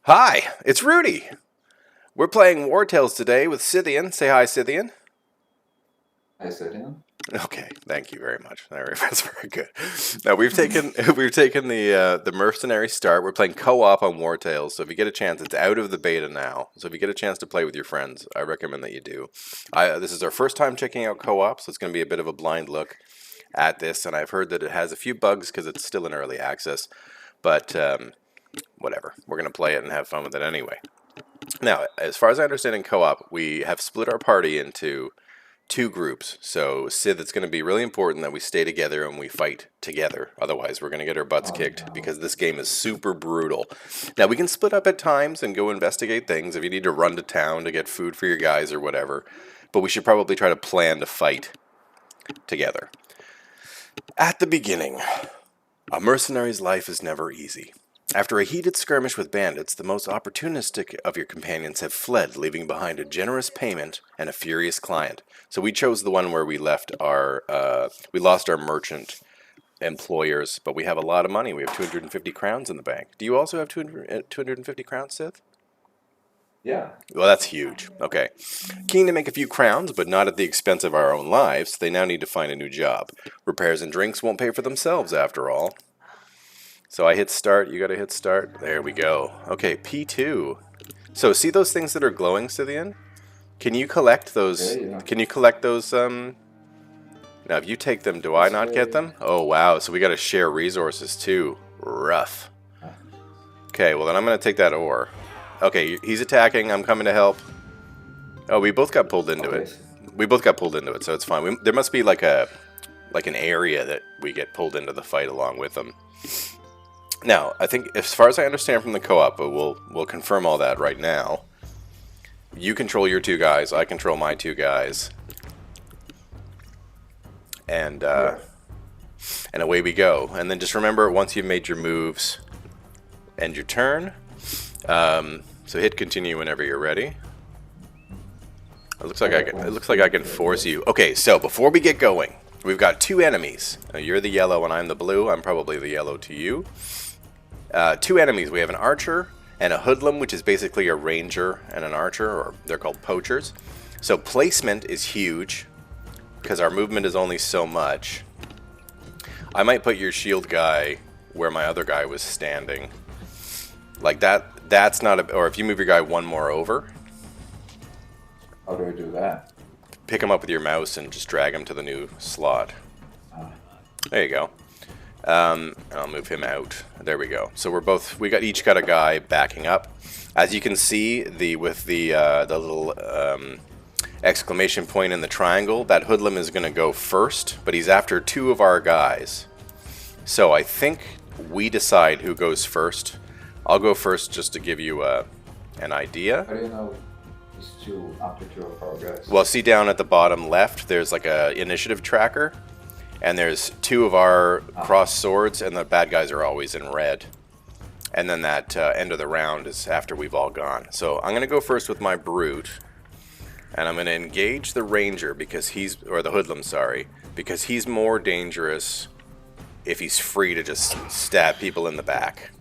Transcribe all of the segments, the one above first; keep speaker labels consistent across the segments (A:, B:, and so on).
A: Hi, it's Rudy. We're playing Wartales today with Scythian. Say hi, Scythian.
B: Hi, Scythian.
A: Okay, thank you very much. That's very good. Now we've taken the mercenary start. We're playing co-op on Wartales, so if you get a chance, it's out of the beta now. So if you get a chance to play with your friends, I recommend that you do. This is our first time checking out co-op, so it's going to be a bit of a blind look at this, and I've heard that it has a few bugs because it's still in early access, but whatever. We're going to play it and have fun with it anyway. Now, as far as I understand in co-op, we have split our party into two groups. So, Sid, it's going to be really important that we stay together and we fight together. Otherwise, we're going to get our butts kicked because this game is super brutal. Now, we can split up at times and go investigate things if you need to run to town to get food for your guys or whatever. But we should probably try to plan to fight together. At the beginning, a mercenary's life is never easy. After a heated skirmish with bandits, the most opportunistic of your companions have fled, leaving behind a generous payment and a furious client. So we chose the one where we lost our merchant employers, but we have a lot of money. We have 250 crowns in the bank. Do you also have 250 crowns, Sith?
B: Yeah.
A: Well, that's huge. Okay. Keen to make a few crowns, but not at the expense of our own lives, they now need to find a new job. Repairs and drinks won't pay for themselves, after all. So I hit start, you gotta hit start. There we go. Okay, P2. So see those things that are glowing, Scythian? Can you collect those?
B: Yeah.
A: Can you collect those, Now, if you take them, do I not get them? Oh, wow. So we gotta share resources, too. Rough. Okay, well, then I'm gonna take that ore. Okay, he's attacking. I'm coming to help. Oh, we both got pulled into it. We both got pulled into it, so it's fine. There must be like an area that we get pulled into the fight along with them. Now, I think, as far as I understand from the co-op, but we'll confirm all that right now. You control your two guys, I control my two guys. And away we go. And then just remember, once you've made your moves, end your turn. So hit continue whenever you're ready. It looks like I can force you. Okay, so before we get going, we've got two enemies. You're the yellow and I'm the blue. I'm probably the yellow to you. Two enemies. We have an archer and a hoodlum, which is basically a ranger and an archer, or they're called poachers. So placement is huge because our movement is only so much. I might put your shield guy where my other guy was standing. Like that's not a... Or if you move your guy one more over.
B: How do I do that?
A: Pick him up with your mouse and just drag him to the new slot. There you go. And I'll move him out. There we go. So we each got a guy backing up. As you can see, with the little exclamation point in the triangle, that hoodlum is going to go first, but he's after two of our guys. So I think we decide who goes first. I'll go first just to give you an idea.
B: How do you know it's after two of our guys?
A: Well, see down at the bottom left, there's like a initiative tracker. And there's two of our crossed swords, and the bad guys are always in red. And then that end of the round is after we've all gone. So I'm going to go first with my brute. And I'm going to engage the ranger because or the hoodlum, sorry. Because he's more dangerous if he's free to just stab people in the back.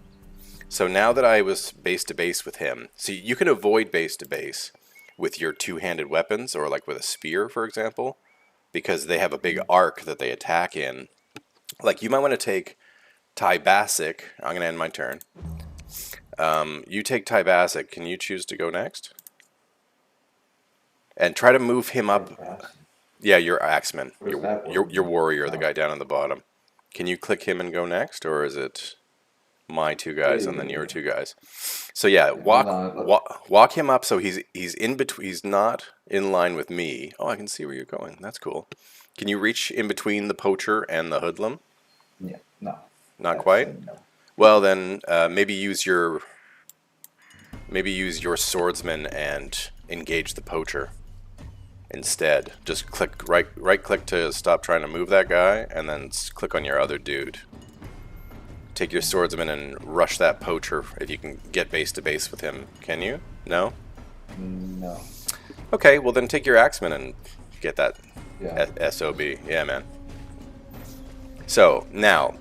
A: So now that I was base to base with him, see, you can avoid base to base with your two-handed weapons, or like with a spear, for example. Because they have a big arc that they attack in. Like, you might want to take Tybasic. I'm going to end my turn. You take Tybasic. Can you choose to go next? And try to move him up. Yeah, your axeman. Your warrior, the guy down on the bottom. Can you click him and go next? Or is it my two guys and then your two guys? So yeah, walk him up so he's in between. He's not in line with me. Oh, I can see where you're going. That's cool. Can you reach in between the poacher and the hoodlum?
B: Yeah, no.
A: Not quite?
B: No.
A: Well, then maybe use your swordsman and engage the poacher instead. Just click right click to stop trying to move that guy, and then click on your other dude. Take your swordsman and rush that poacher if you can get base to base with him. Can you? No?
B: No.
A: Okay, well then take your axeman and get that
B: Yeah.
A: SOB. Yeah, man. So, now,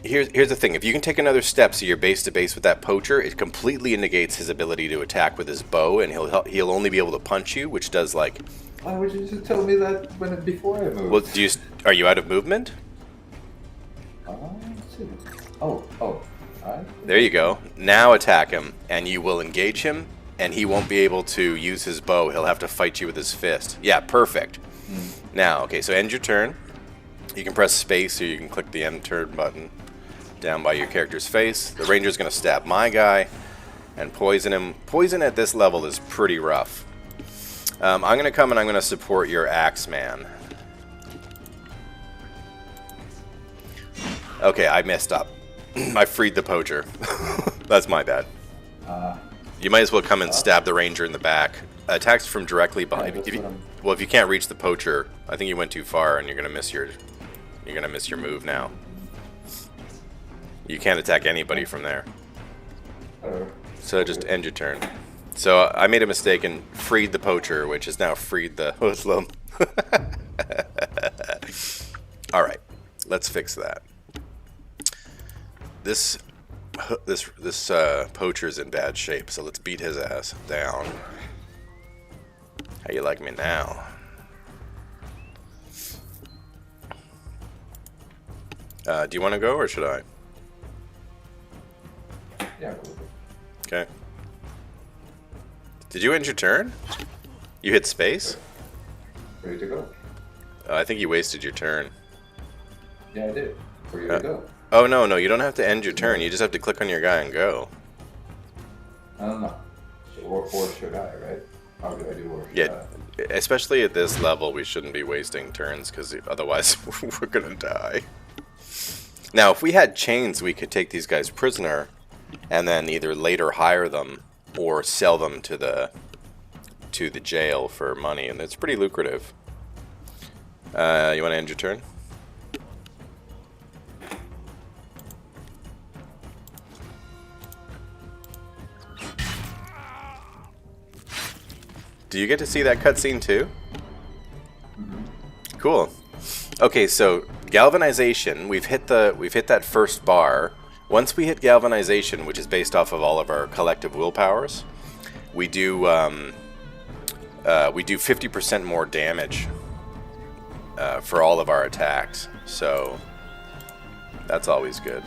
A: here's the thing. If you can take another step, so you're base to base with that poacher, it completely negates his ability to attack with his bow, and he'll only be able to punch you, which does like.
B: Why would you just tell me that before I moved?
A: Well, are you out of movement?
B: Let's see. Oh. Alright.
A: There you go. Now attack him, and you will engage him, and he won't be able to use his bow. He'll have to fight you with his fist. Yeah, perfect. Now, okay, so end your turn. You can press space, or you can click the end turn button down by your character's face. The ranger's going to stab my guy and poison him. Poison at this level is pretty rough. I'm going to come and I'm going to support your Axeman. Okay, I messed up. I freed the poacher. That's my bad. You might as well come and stab the ranger in the back. Attacks from directly behind. Well, if you can't reach the poacher, I think you went too far, and you're gonna miss your move now. You can't attack anybody from there. So just end your turn. So I made a mistake and freed the poacher, which has now freed the hoodlum. All right, let's fix that. This poacher's in bad shape, so let's beat his ass down. How you like me now? Do you want to go or should I?
B: Yeah, cool.
A: Okay. Did you end your turn? You hit space?
B: Ready to go?
A: I think you wasted your turn.
B: Yeah, I did. For you to go.
A: Oh, no, you don't have to end your turn. You just have to click on your guy and go.
B: I don't know. Or should I, right? How do I do or should
A: Yeah, especially at this level, we shouldn't be wasting turns, because otherwise we're gonna die. Now, if we had chains, we could take these guys prisoner, and then either later hire them, or sell them to the jail for money, and it's pretty lucrative. You want to end your turn? Do you get to see that cutscene too? Cool. Okay, so galvanization. We've hit that first bar. Once we hit galvanization, which is based off of all of our collective willpowers, we do 50% more damage for all of our attacks. So that's always good.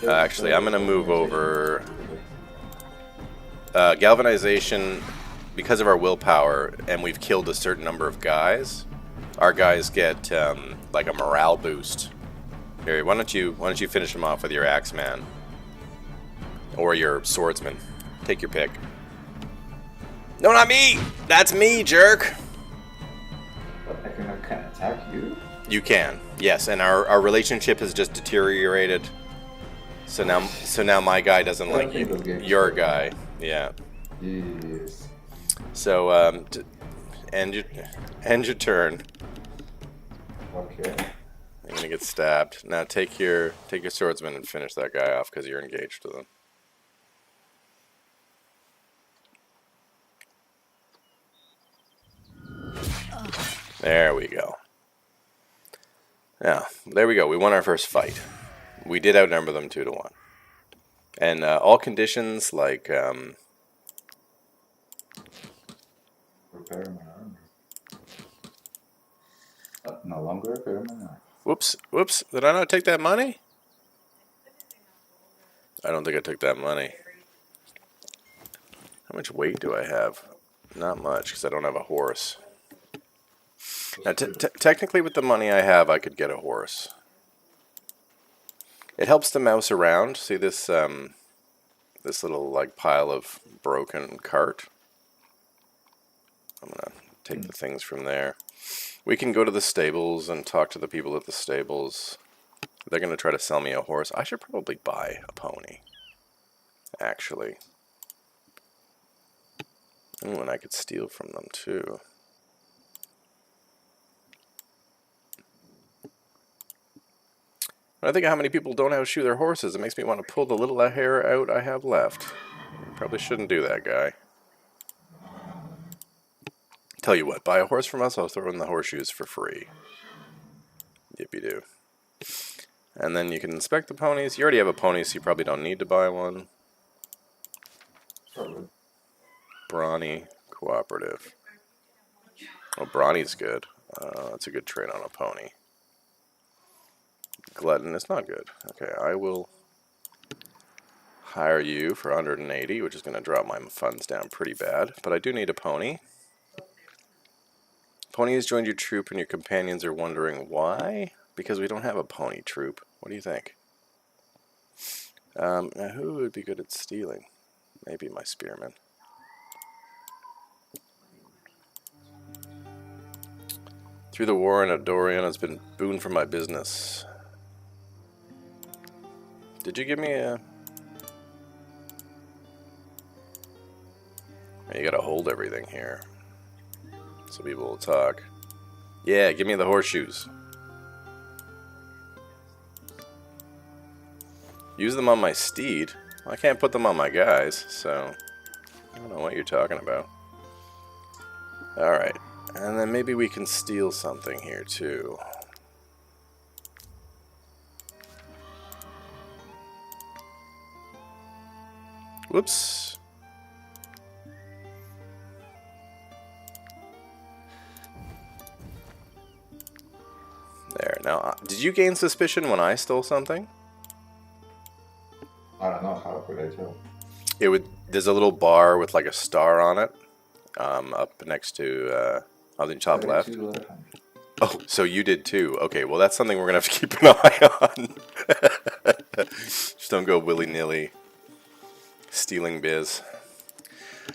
A: Actually, I'm gonna move over. Galvanization, because of our willpower, and we've killed a certain number of guys, our guys get like a morale boost. Here, why don't you finish them off with your Axeman or your Swordsman? Take your pick. No, not me. That's me, jerk.
B: But I can attack you.
A: You can, yes, and our relationship has just deteriorated. So now my guy doesn't like you. Your guy. Yeah.
B: Yes.
A: So, end your turn.
B: Okay.
A: You're gonna get stabbed. Now take your swordsman and finish that guy off because you're engaged with him. There we go. Yeah, there we go. We won our first fight. We did outnumber them 2-1. And all conditions like
B: Repair my armor. No longer repair my armor.
A: Whoops. Did I not take that money? I don't think I took that money. How much weight do I have? Not much, because I don't have a horse. Now, technically with the money I have, I could get a horse. It helps to mouse around. See this this little like pile of broken cart? I'm gonna take the things from there. We can go to the stables and talk to the people at the stables. They're gonna try to sell me a horse. I should probably buy a pony, actually. And I could steal from them too. When I think of how many people don't outshoe their horses, it makes me want to pull the little hair out I have left. Probably shouldn't do that, guy. Tell you what, buy a horse from us, I'll throw in the horseshoes for free. Yippee-doo. And then you can inspect the ponies. You already have a pony, so you probably don't need to buy one.
B: Probably.
A: Brawny, cooperative. Oh, Brawny's good. That's a good trait on a pony. Glutton is not good. Okay, I will hire you for 180, which is going to drop my funds down pretty bad. But I do need a pony. Pony has joined your troop and your companions are wondering why? Because we don't have a pony troop. What do you think? Now who would be good at stealing? Maybe my spearman. Through the war in Dorian has been boon for my business. Did you give me a... You gotta hold everything here, so people will talk. Yeah, give me the horseshoes. Use them on my steed. I can't put them on my guys, so I don't know what you're talking about. Alright, and then maybe we can steal something here too. Whoops. There. Now, did you gain suspicion when I stole something?
B: I don't know, how could I tell?
A: It would. There's a little bar with like a star on it, up next to on the top left. Oh, so you did too. Okay, well that's something we're gonna have to keep an eye on. Just don't go willy-nilly stealing biz.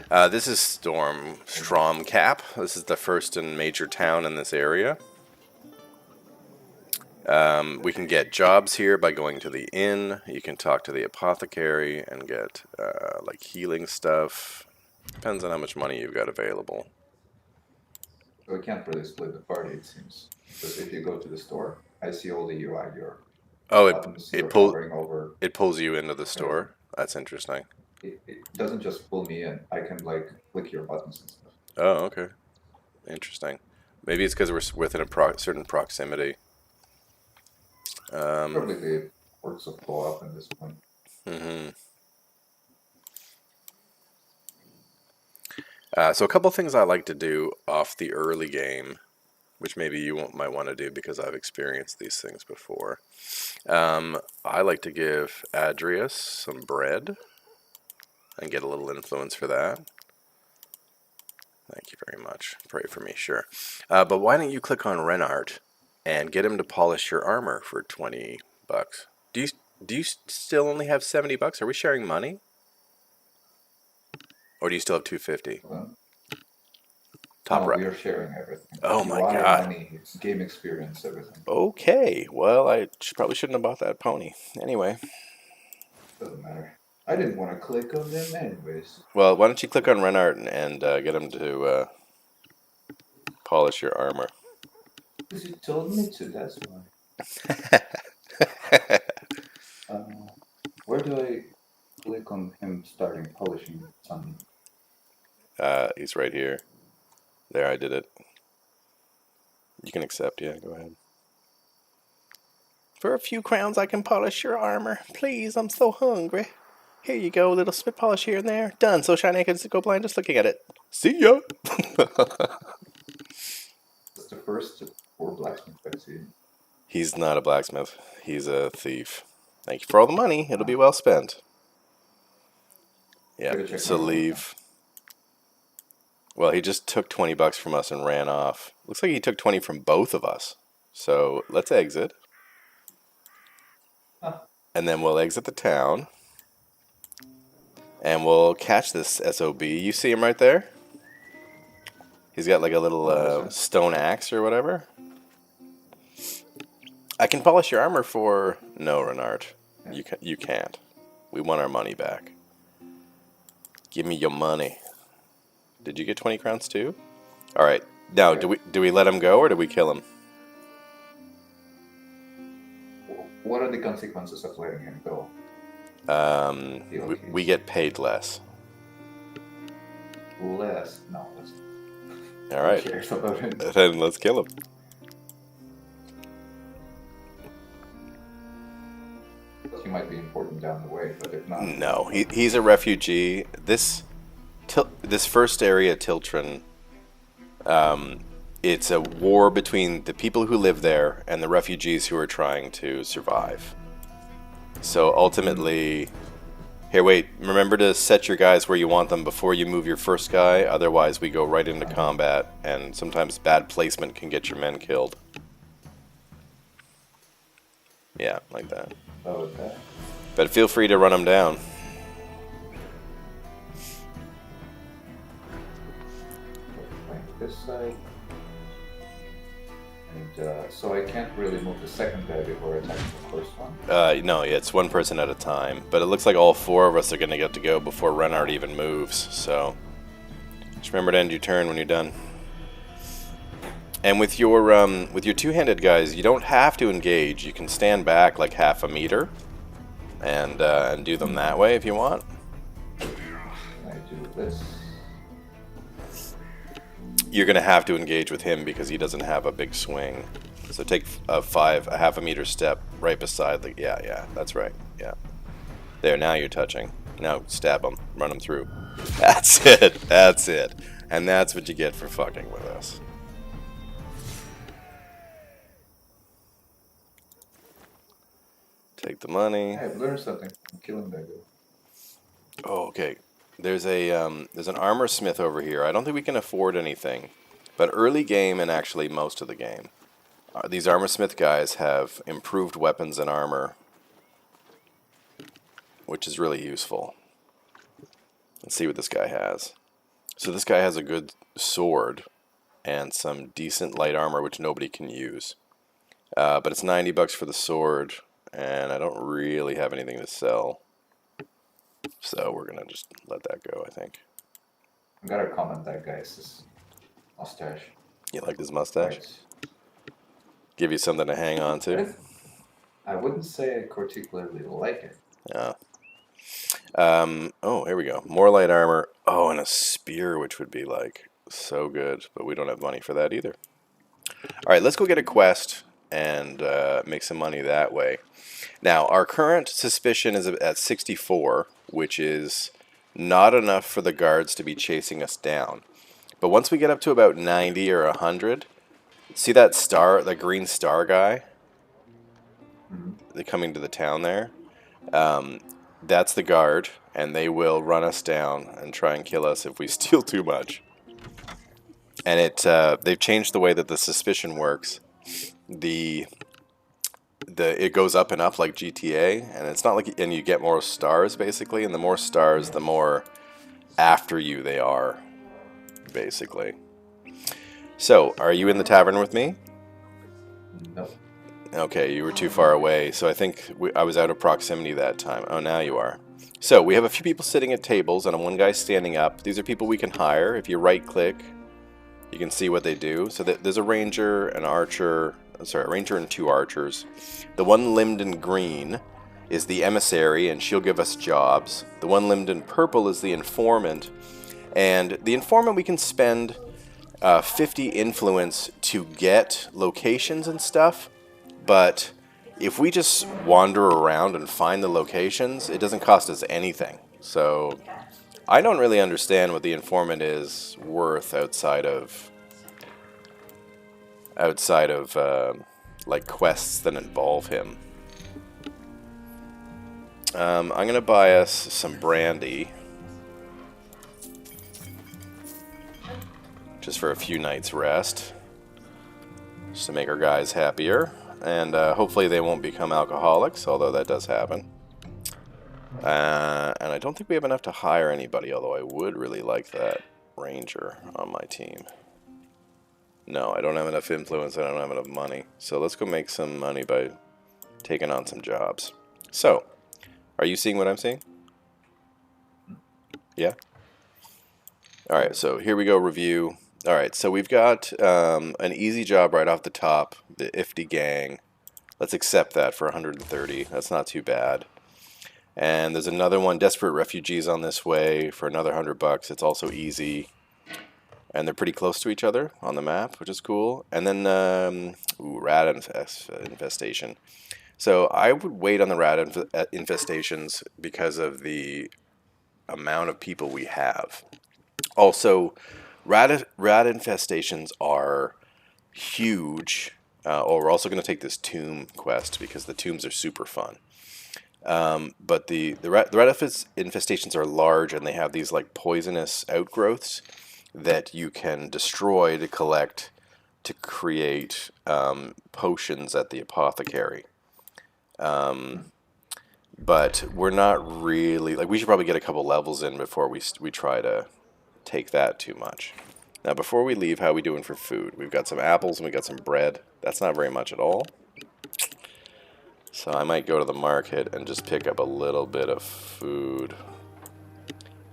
A: This is Stromcap. This is the first and major town in this area. We can get jobs here by going to the inn. You can talk to the apothecary and get like healing stuff. Depends on how much money you've got available.
B: We can't really split the party, it seems. Because if you go to the store, I see all the UI your buttons you're hovering over.
A: It pulls you into the store. That's interesting.
B: It doesn't just pull me in. I can like click your buttons and stuff.
A: Oh, okay. Interesting. Maybe it's because we're within a certain proximity.
B: Probably the works of co-op at this point.
A: Mm-hmm. So a couple things I like to do off the early game, which maybe you might want to do because I've experienced these things before. I like to give Adrius some bread and get a little influence for that. Thank you very much. Pray for me, sure. But why don't you click on Renart and get him to polish your armor for 20 bucks? Do you still only have 70 bucks? Are we sharing money? Or do you still have 250?
B: Top right. We are sharing everything.
A: Oh my god.
B: Money, it's game experience, everything.
A: Okay. Well, I probably shouldn't have bought that pony. Anyway.
B: Doesn't matter. I didn't want to click on them anyways.
A: Well, why don't you click on Renart and get him to polish your armor?
B: Because you told me to, that's why. Where do I click on him starting polishing something?
A: He's right here. There, I did it. You can accept, yeah, go ahead. For a few crowns I can polish your armor. Please, I'm so hungry. Here you go, little spit polish here and there. Done, so shiny I can go blind just looking at it. See ya!
B: That's the first 4 blacksmith I've seen.
A: He's not a blacksmith. He's a thief. Thank you for all the money. It'll be well spent. Yeah, so leave. Well, he just took 20 bucks from us and ran off. Looks like he took 20 from both of us. So let's exit. And then we'll exit the town. And we'll catch this SOB. You see him right there? He's got like a little stone axe or whatever. I can polish your armor for... No, Renard. You can't. We want our money back. Give me your money. Did you get 20 crowns too? Alright. Now, do we let him go or do we kill him?
B: What are the consequences of letting him go?
A: We get paid less.
B: Less? No, less.
A: Alright. Then let's kill him.
B: might be important down the way, but if not...
A: No, he's a refugee. This first area, Tiltron, it's a war between the people who live there and the refugees who are trying to survive. So ultimately... Here, wait. Remember to set your guys where you want them before you move your first guy. Otherwise, we go right into combat, and sometimes bad placement can get your men killed. Yeah, like that.
B: Okay.
A: But feel free to run them down.
B: Like this side. And so I can't really move the second guy before attacking the first one?
A: No, it's one person at a time. But it looks like all four of us are going to get to go before Renard even moves. So just remember to end your turn when you're done. And with your two-handed guys, you don't have to engage. You can stand back like half a meter and do them that way if you want.
B: I do this.
A: You're going to have to engage with him because he doesn't have a big swing. So take a half a meter step right beside the... Yeah, that's right. Yeah. There, now you're touching. Now stab him. Run him through. That's it. That's it. And that's what you get for fucking with us. Take the money.
B: Hey, I've learned something. I'm killing that guy.
A: Oh, okay. There's an armor smith over here. I don't think we can afford anything, but early game and actually most of the game, these armor smith guys have improved weapons and armor, which is really useful. Let's see what this guy has. So this guy has a good sword and some decent light armor, which nobody can use. But it's $90 for the sword, and I don't really have anything to sell. So we're going to just let that go, I think.
B: I gotta comment that guy's mustache.
A: You like this mustache?
B: Right.
A: Give you something to hang on to?
B: I wouldn't say I particularly like it.
A: Yeah. Oh, here we go. More light armor. Oh, and a spear, which would be like so good, but we don't have money for that either. All right, let's go get a quest and make some money that way. Now, our current suspicion is at 64, which is not enough for the guards to be chasing us down. But once we get up to about 90 or 100, see that star, the green star guy? They're coming to the town there. That's the guard, and they will run us down and try and kill us if we steal too much. And they've changed the way that the suspicion works. It goes up and up like GTA, and it's not like, and you get more stars basically, and the more stars, the more after you they are, basically. So, are you in the tavern with me?
B: No.
A: Okay, you were too far away, so I think I was out of proximity that time. Oh, now you are. So, we have a few people sitting at tables, and one guy standing up. These are people we can hire. If you right-click, you can see what they do. So there's a ranger, an archer, a ranger and two archers. The one limned in green is the emissary, and she'll give us jobs. The one limned in purple is the informant. And the informant, we can spend 50 influence to get locations and stuff. But if we just wander around and find the locations, it doesn't cost us anything. So I don't really understand what the informant is worth outside of like quests that involve him. I'm gonna buy us some brandy, just for a few nights rest, just to make our guys happier, and hopefully they won't become alcoholics, although that does happen. And I don't think we have enough to hire anybody, although I would really like that ranger on my team. No, I don't have enough influence, I don't have enough money. So let's go make some money by taking on some jobs. So, are you seeing what I'm seeing? Yeah? Alright, so here we go, review. Alright, so we've got an easy job right off the top, the Ifty gang. Let's accept that for 130, that's not too bad. And there's another one, Desperate Refugees on this way for another $100. It's also easy. And they're pretty close to each other on the map, which is cool. And then, rat infestation. So I would wait on the rat infestations because of the amount of people we have. Also, rat infestations are huge. We're also going to take this tomb quest because the tombs are super fun. But the rat infestations are large, and they have these like poisonous outgrowths that you can destroy to collect to create potions at the apothecary. But we're not really like we should probably get a couple levels in before we try to take that too much. Now, before we leave, how are we doing for food? We've got some apples and we got some bread. That's not very much at all. So I might go to the market and just pick up a little bit of food.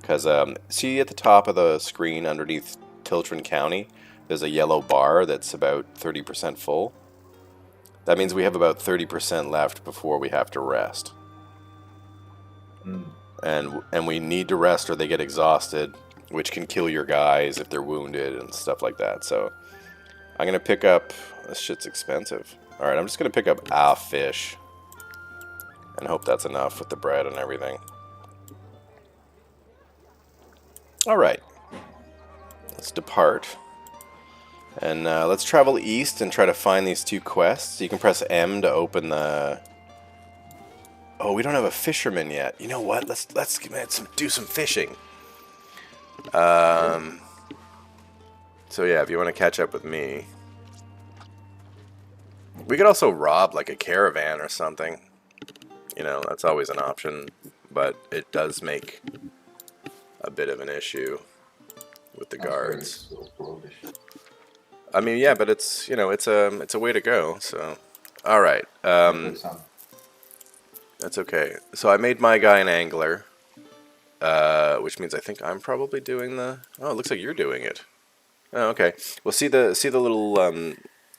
A: Because see at the top of the screen underneath Tiltron County, there's a yellow bar that's about 30% full. That means we have about 30% left before we have to rest. And we need to rest or they get exhausted, which can kill your guys if they're wounded and stuff like that. So I'm going to pick up... This shit's expensive. Alright, I'm just going to pick up a fish. And hope that's enough with the bread and everything. Alright. Let's depart. And let's travel east and try to find these two quests. You can press M to open the... Oh, we don't have a fisherman yet. You know what? Let's do some fishing. So yeah, if you want to catch up with me. We could also rob like a caravan or something. You know, that's always an option. But it does make a bit of an issue with the guards. I mean, yeah, but it's, you know, it's a way to go, so. Alright. That's okay. So I made my guy an angler. Which means I think I'm probably doing the... Oh, it looks like you're doing it. Oh, okay. Well, see the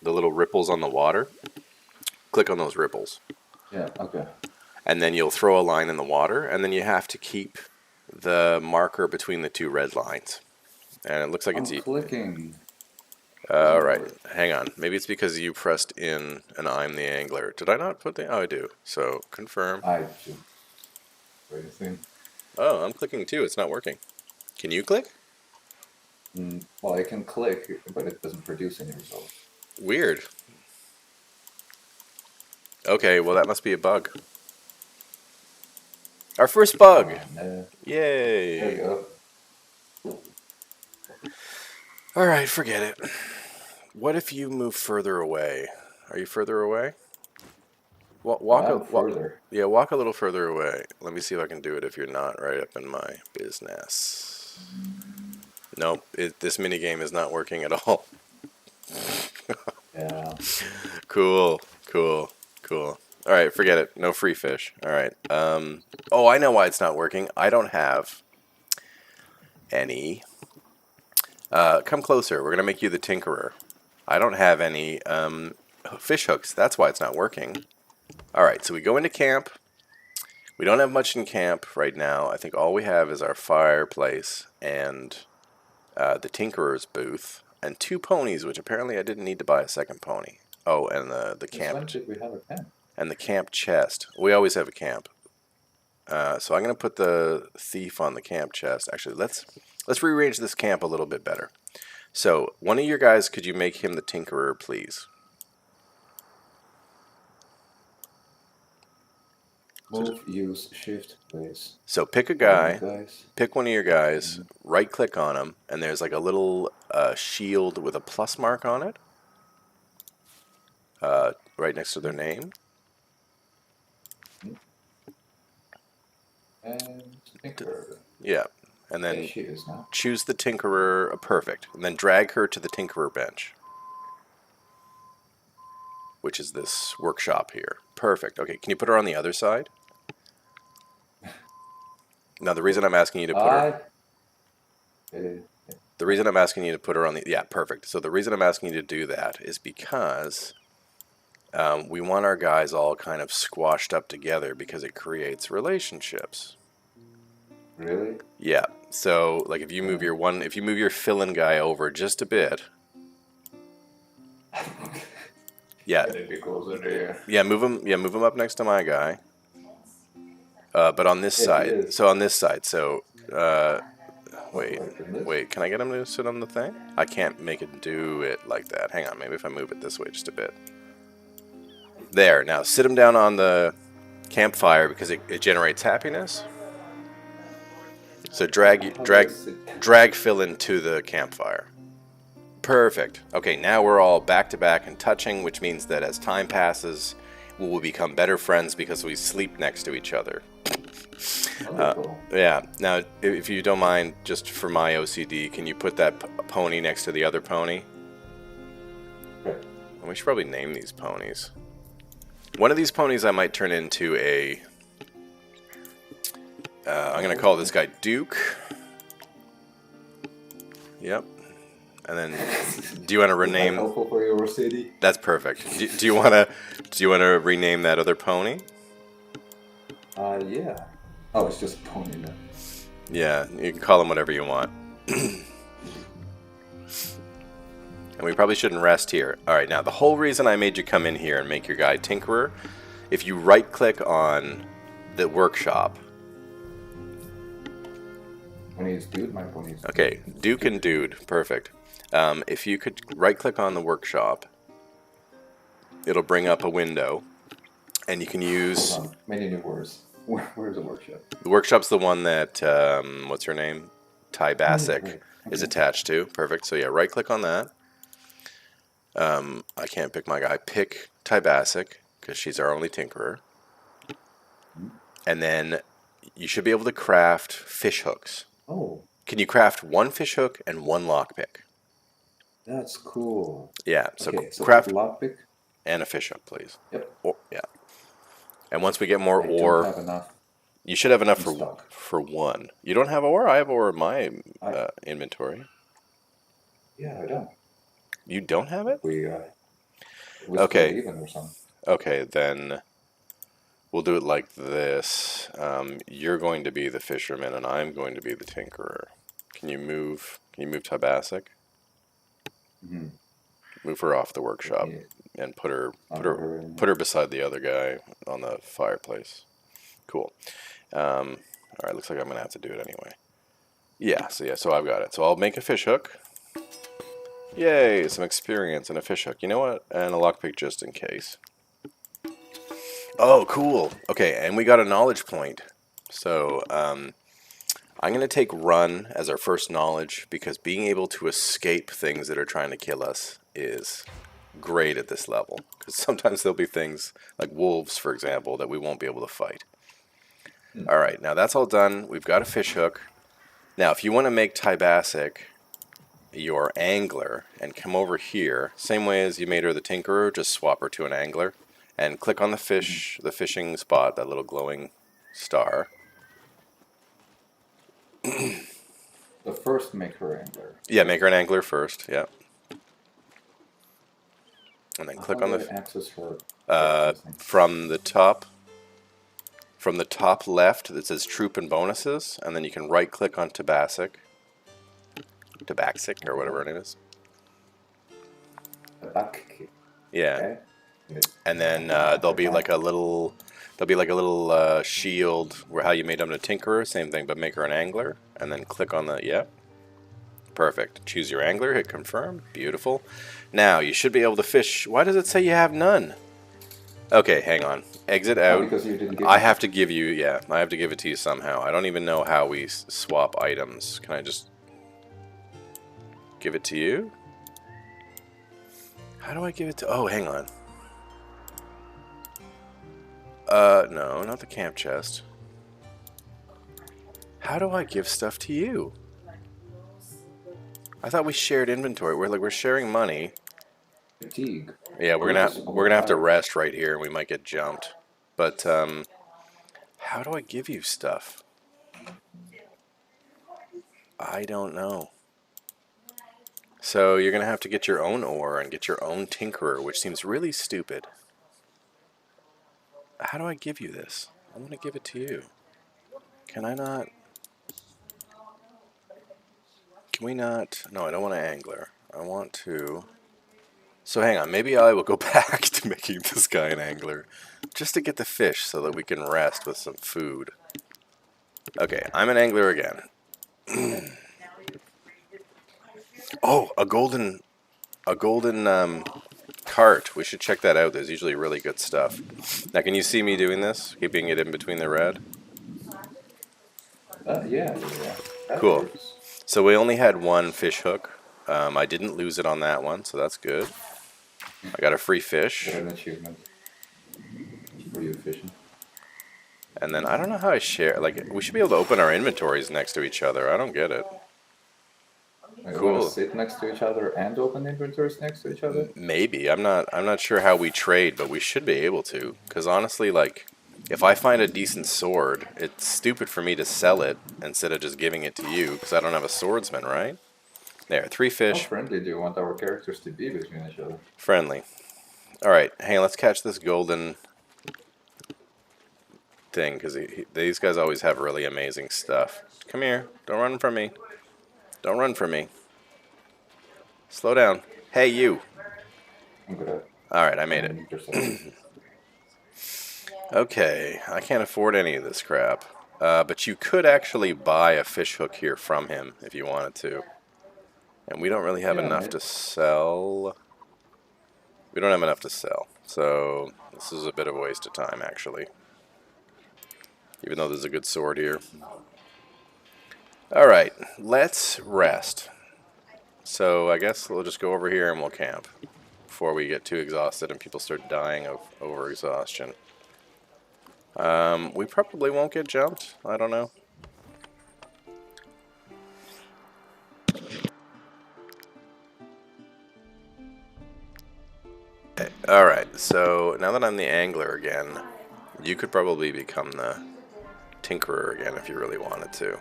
A: little ripples on the water? Click on those ripples.
B: Yeah, okay.
A: And then you'll throw a line in the water, and then you have to keep the marker between the two red lines. And it looks like it's...
B: clicking.
A: Alright, hang on. Maybe it's because you pressed in and I'm the angler. Did I not put the... Oh, I do. So, confirm.
B: I do. Anything?
A: Oh, I'm clicking too. It's not working. Can you click?
B: Well, I can click, but it doesn't produce any results.
A: Weird. Okay, well that must be a bug. Our first bug! Yay!
B: There you go.
A: Alright, forget it. What if you move further away? Are you further away? Walk
B: further.
A: Yeah, walk a little further away. Let me see if I can do it if you're not right up in my business. Nope, this minigame is not working at all.
B: Yeah.
A: Cool. Alright, forget it. No free fish. Alright. Oh, I know why it's not working. I don't have any... come closer. We're going to make you the tinkerer. I don't have any fish hooks. That's why it's not working. Alright, so we go into camp. We don't have much in camp right now. I think all we have is our fireplace and the tinkerer's booth. And 2 ponies, which apparently I didn't need to buy a second pony. Oh, and the camp.
B: When did we have a camp?
A: And the camp chest. We always have a camp. So I'm going to put the thief on the camp chest. Actually, let's rearrange this camp a little bit better. So, one of your guys, could you make him the tinkerer, please?
B: Move, use, shift, place.
A: So pick a guy, pick one of your guys, right-click on him, and there's like a little shield with a plus mark on it. Right next to their name.
B: And tinkerer.
A: Yeah. And then choose the tinkerer, perfect. And then drag her to the tinkerer bench. Which is this workshop here. Perfect. Okay, can you put her on the other side? Now the reason I'm asking you to put her... The reason I'm asking you to put her on the... Yeah, perfect. So the reason I'm asking you to do that is because we want our guys all kind of squashed up together because it creates relationships.
B: Really?
A: Yeah. So, like, if you move your fill-in guy over just a bit, Yeah.
B: Get a bit closer there.
A: Yeah, move him. Yeah, move him up next to my guy. But on this
B: Yeah, he
A: side.
B: is.
A: So on this side. So
B: Oh,
A: wait,
B: like in this?
A: wait. Can I get him to sit on the thing? I can't make it do it like that. Hang on. Maybe if I move it this way just a bit. There. Now sit him down on the campfire because it generates happiness. So drag Phil into the campfire. Perfect. Okay, now we're all back to back and touching, which means that as time passes, we will become better friends because we sleep next to each other.
B: Cool.
A: Yeah. Now, if you don't mind, just for my OCD, can you put that pony next to the other pony?
B: Okay.
A: And we should probably name these ponies. One of these ponies I might turn into a... I'm going to call this guy Duke. Yep. And then, do you want to rename?
B: Is that helpful for your city?
A: That's perfect. Do you want to rename that other pony?
B: Yeah. Oh, it's just a pony then.
A: Yeah, you can call him whatever you want. And we probably shouldn't rest here. All right, now the whole reason I made you come in here and make your guy Tinkerer, if you right-click on the workshop.
B: Pony is dude. My pony is.
A: Okay, Duke and Dude, perfect. If you could right-click on the workshop, it'll bring up a window, and you can use...
B: Hold on. Many new words. Where's the workshop?
A: The workshop's the one that, what's her name? Ty Bassick
B: right.
A: is attached to. Perfect. So yeah, right-click on that. I can't pick my guy. Pick Ty Bassick, because she's our only Tinkerer. And then you should be able to craft fish hooks.
B: Oh.
A: Can you craft one fish hook and one lockpick?
B: That's cool.
A: Yeah, so,
B: Okay, so
A: craft
B: lockpick
A: and a fish hook, please.
B: Yep.
A: Yeah. And once we get more
B: I
A: ore,
B: don't have enough.
A: you should have enough
B: Stock.
A: for one. You don't have ore? I have ore in my inventory.
B: Yeah, I don't.
A: You don't have it?
B: We
A: Okay.
B: split even or something.
A: Okay, then we'll do it like this. You're going to be the fisherman, and I'm going to be the tinkerer. Can you move Tabasic?
B: Mm-hmm.
A: Move her off the workshop and put her beside the other guy on the fireplace. Cool. All right, looks like I'm gonna have to do it anyway. Yeah, so I've got it. So I'll make a fish hook. Yay, some experience and a fish hook. You know what? And a lockpick just in case. Oh, cool. Okay, and we got a knowledge point. So I'm going to take run as our first knowledge because being able to escape things that are trying to kill us is great at this level. Because sometimes there'll be things like wolves, for example, that we won't be able to fight. All right, now that's all done. We've got a fish hook. Now, if you want to make Tybasic your angler and come over here, same way as you made her the tinkerer, just swap her to an angler and click on the fish, the fishing spot, that little glowing star.
B: The first make her angler.
A: Yeah, make her an angler first. Yeah. And then click on the
B: access her.
A: from the top. From the top left, it says troop and bonuses, and then you can right click on Tabasic. Tabaxic or whatever her name is. Yeah.
B: Okay.
A: And then there'll be like a little shield where how you made them a tinkerer, same thing, but make her an angler, and then click on the perfect. Choose your angler, hit confirm. Beautiful. Now you should be able to fish. Why does it say you have none? Okay, hang on. Exit out.
B: Because you didn't give
A: I have to give you, I have to give it to you somehow. I don't even know how we swap items. Can I just give it to you? How do I give it to? Oh, hang on. No, not the camp chest. How do I give stuff to you? I thought we shared inventory. We're sharing money.
B: Fatigue.
A: Yeah, we're gonna have to rest right here, and we might get jumped. But how do I give you stuff? I don't know. So you're gonna have to get your own ore and get your own tinkerer, which seems really stupid. How do I give you this? I want to give it to you. Can I not? Can we not? No, I don't want an angler. I want to So hang on, maybe I will go back to making this guy an angler. Just to get the fish so that we can rest with some food. Okay, I'm an angler again. Oh, a golden cart. We should check that out. There's usually really good stuff. Now, can you see me doing this? Keeping it in between the red?
B: Yeah. That
A: Cool.
B: works.
A: So we only had one fish hook. I didn't lose it on that one, so that's good. I got a free fish.
B: Got an achievement for you fishing.
A: And then I don't know how I share. Like, we should be able to open our inventories next to each other. I don't get it.
B: You
A: Cool.
B: want to sit next to each other and open inventories next to each other?
A: Maybe. I'm not sure how we trade, but we should be able to. Because honestly, like, if I find a decent sword, it's stupid for me to sell it instead of just giving it to you, because I don't have a swordsman, right? There, 3
B: How
A: fish.
B: friendly do you want our characters to be between each other?
A: Friendly. Alright, hang on, let's catch this golden thing, because these guys always have really amazing stuff. Come here. Don't run from me. Don't run from me. Slow down. Hey, you.
B: I'm gonna.
A: Alright, I made it. Okay, I can't afford any of this crap. But you could actually buy a fish hook here from him if you wanted to. And we don't really have enough to sell. We don't have enough to sell. So this is a bit of a waste of time, actually. Even though there's a good sword here. Alright, let's rest. So I guess we'll just go over here and we'll camp. Before we get too exhausted and people start dying of overexhaustion. We probably won't get jumped. I don't know. Okay. Alright, so now that I'm the angler again, you could probably become the tinkerer again if you really wanted to.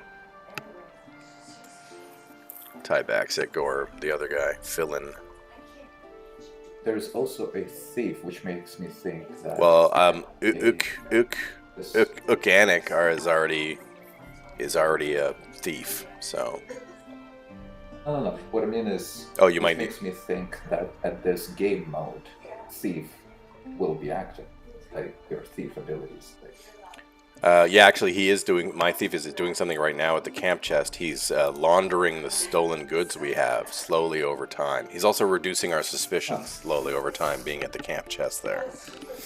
A: Tybaxic or the other guy, fill-in.
B: There's also a thief, which makes me think that.
A: Well, Organic is already a thief, so.
B: No. What I mean is.
A: Oh, you might
B: makes me think that at this game mode, thief will be active, like your thief abilities.
A: Yeah, actually, he is doing. My thief is doing something right now at the camp chest. He's laundering the stolen goods we have slowly over time. He's also reducing our suspicions slowly over time, being at the camp chest there.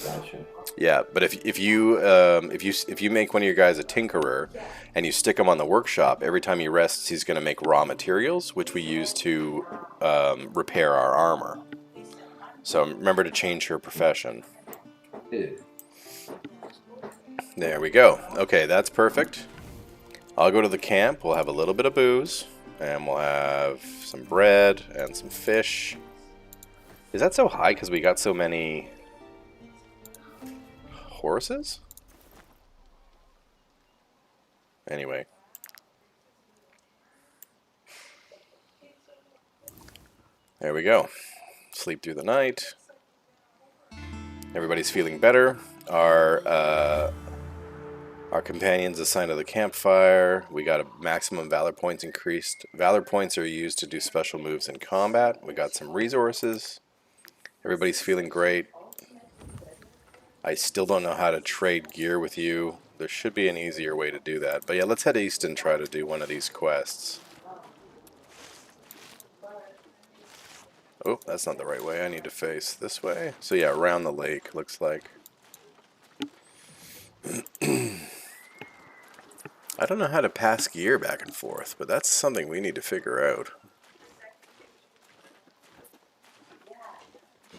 B: Gotcha.
A: Yeah, but if you make one of your guys a tinkerer, and you stick him on the workshop, every time he rests, he's going to make raw materials, which we use to repair our armor. So remember to change your profession.
B: Yeah.
A: There we go. Okay, that's perfect. I'll go to the camp. We'll have a little bit of booze. And we'll have some bread and some fish. Is that so high because we got so many horses? Anyway. There we go. Sleep through the night. Everybody's feeling better. Our companions assigned to the campfire. We got a maximum valor points increased. Valor points are used to do special moves in combat. We got some resources. Everybody's feeling great. I still don't know how to trade gear with you. There should be an easier way to do that. But yeah, let's head east and try to do one of these quests. Oh, that's not the right way. I need to face this way. So yeah, around the lake, looks like. I don't know how to pass gear back and forth, but that's something we need to figure out.